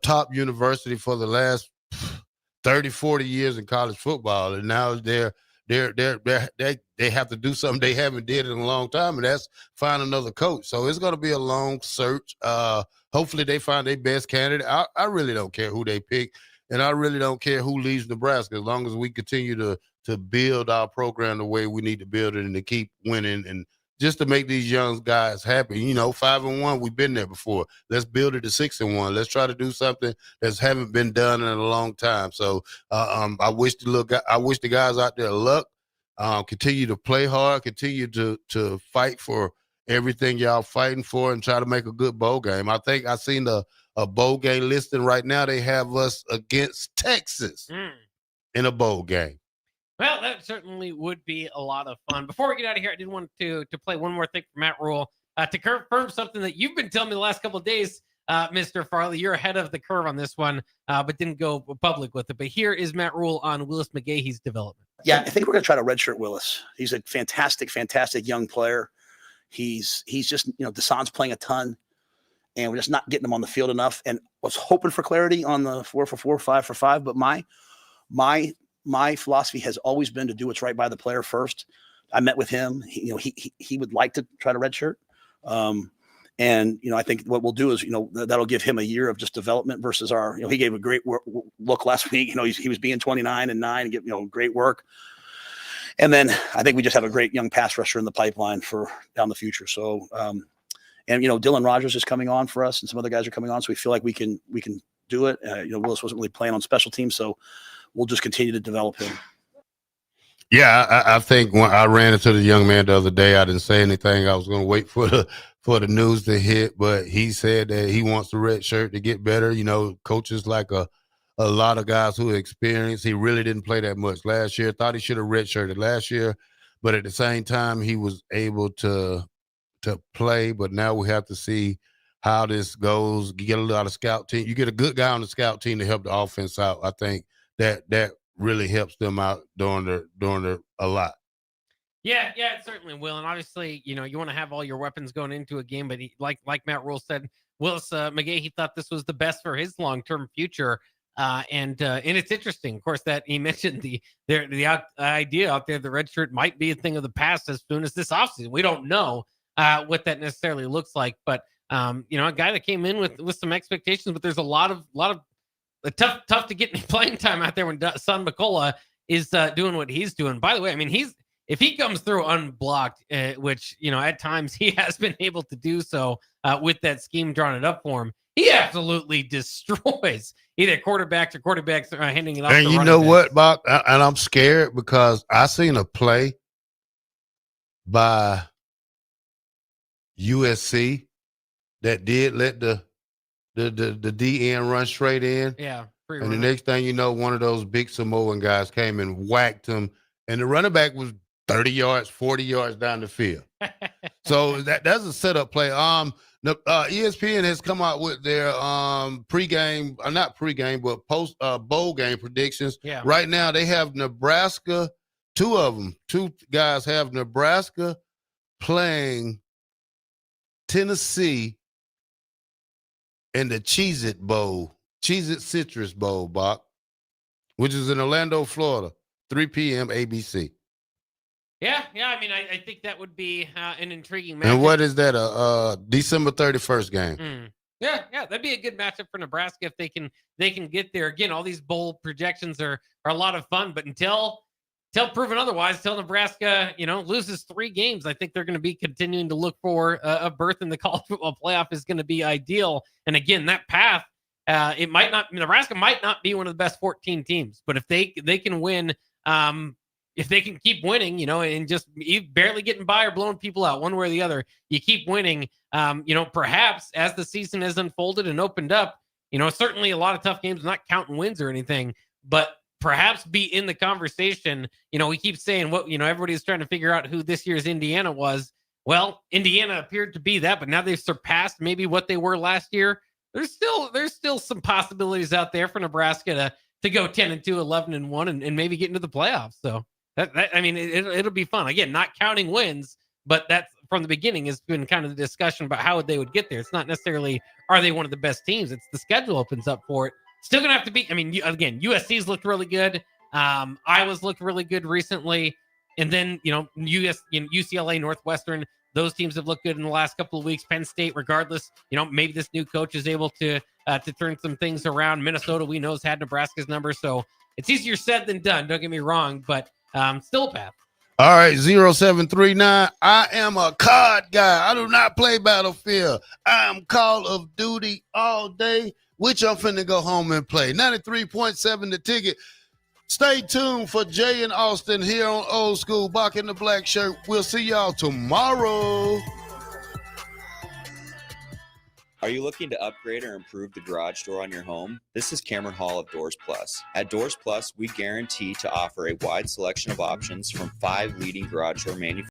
top university for the last 30, 40 years in college football, and now they have to do something they haven't did in a long time, and that's find another coach. So it's going to be a long search. Hopefully they find their best candidate. I really don't care who they pick, and I really don't care who leaves Nebraska as long as we continue to build our program the way we need to build it and to keep winning and just to make these young guys happy. 5-1, we've been there before. Let's build it to 6-1. Let's try to do something that haven't been done in a long time. So I wish the guys out there luck. Continue to play hard. Continue to fight for everything y'all fighting for and try to make a good bowl game. I think I seen a bowl game listing right now. They have us against Texas in a bowl game. Well, that certainly would be a lot of fun. Before we get out of here, I did want to play one more thing for Matt Rule to confirm something that you've been telling me the last couple of days, Mr. Farley. You're ahead of the curve on this one, but didn't go public with it. But here is Matt Rule on Willis McGahee's development. Yeah, I think we're going to try to redshirt Willis. He's a fantastic young player. He's just, Deshaun's playing a ton, and we're just not getting him on the field enough. And was hoping for clarity on the 4-for-4, 5-for-5. But my philosophy has always been to do what's right by the player first. I met with him. He would like to try to redshirt. And, I think what we'll do is, that'll give him a year of just development versus our, he gave a great look last week. He was being 29-9 and get, great work. And then I think we just have a great young pass rusher in the pipeline for down the future. So, and, Dylan Rogers is coming on for us and some other guys are coming on. So we feel like we can do it. Willis wasn't really playing on special teams. So we'll just continue to develop him. Yeah, I think when I ran into the young man the other day, I didn't say anything. I was going to wait for the news to hit, but he said that he wants the red shirt to get better. Coaches like a lot of guys who are experienced. He really didn't play that much last year. Thought he should have redshirted last year, but at the same time, he was able to play. But now we have to see how this goes. You get a lot of scout team. You get a good guy on the scout team to help the offense out. I think that really helps them out during a lot. Yeah, it certainly will. And obviously, you want to have all your weapons going into a game. But like Matt Rule said, Willis McGahee, he thought this was the best for his long-term future. And it's interesting, of course, that he mentioned the idea out there, the red shirt might be a thing of the past as soon as this offseason. We don't know what that necessarily looks like. But, a guy that came in with some expectations, but there's a lot of tough to get any playing time out there when Son McCullough is doing what he's doing. By the way, I mean, if he comes through unblocked, which, at times he has been able to do so with that scheme drawing it up for him, he absolutely destroys either quarterbacks handing it off. And you know what, Bob? And I'm scared because I seen a play by USC that did let the DN run straight in. Yeah. And the next thing you know, one of those big Samoan guys came and whacked him. And the running back was 30 yards, 40 yards down the field. So that's a setup play. ESPN has come out with their pregame, not pregame, but post bowl game predictions. Yeah. Right now they have Nebraska, two guys have Nebraska playing Tennessee in the Cheez-It Bowl, Cheez-It Citrus Bowl, Bach, which is in Orlando, Florida, 3 p.m. ABC. Yeah. I mean, I think that would be an intriguing matchup. And what is that? A December 31st game. Yeah, that'd be a good matchup for Nebraska if they can get there. Again, all these bowl projections are a lot of fun, but until proven otherwise, until Nebraska, loses 3 games, I think they're going to be continuing to look for a berth in the college football playoff is going to be ideal. And again, that path, Nebraska might not be one of the best 14 teams, but if they can win, if they can keep winning, and just barely getting by or blowing people out one way or the other, you keep winning, perhaps as the season has unfolded and opened up, certainly a lot of tough games, not counting wins or anything, but perhaps be in the conversation. We keep saying everybody's trying to figure out who this year's Indiana was. Well, Indiana appeared to be that, but now they've surpassed maybe what they were last year. There's still some possibilities out there for Nebraska to go 10-2, 11-1, and maybe get into the playoffs. So it'll be fun. Again, not counting wins, but that's from the beginning has been kind of the discussion about how they would get there. It's not necessarily are they one of the best teams. It's the schedule opens up for it. Still gonna have to be. I mean, again, USC's looked really good. Iowa's looked really good recently, and then UCLA, Northwestern. Those teams have looked good in the last couple of weeks. Penn State, regardless, maybe this new coach is able to turn some things around. Minnesota, we know, has had Nebraska's number, so it's easier said than done. Don't get me wrong, but still a path. All right, 0739. I am a COD guy. I do not play Battlefield. I am Call of Duty all day, which I'm finna go home and play. 93.7 The Ticket. Stay tuned for Jay and Austin here on Old School Bock the Blackshirt. We'll see y'all tomorrow. Are you looking to upgrade or improve the garage door on your home? This is Cameron Hall of Doors Plus. At Doors Plus, we guarantee to offer a wide selection of options from 5 leading garage door manufacturers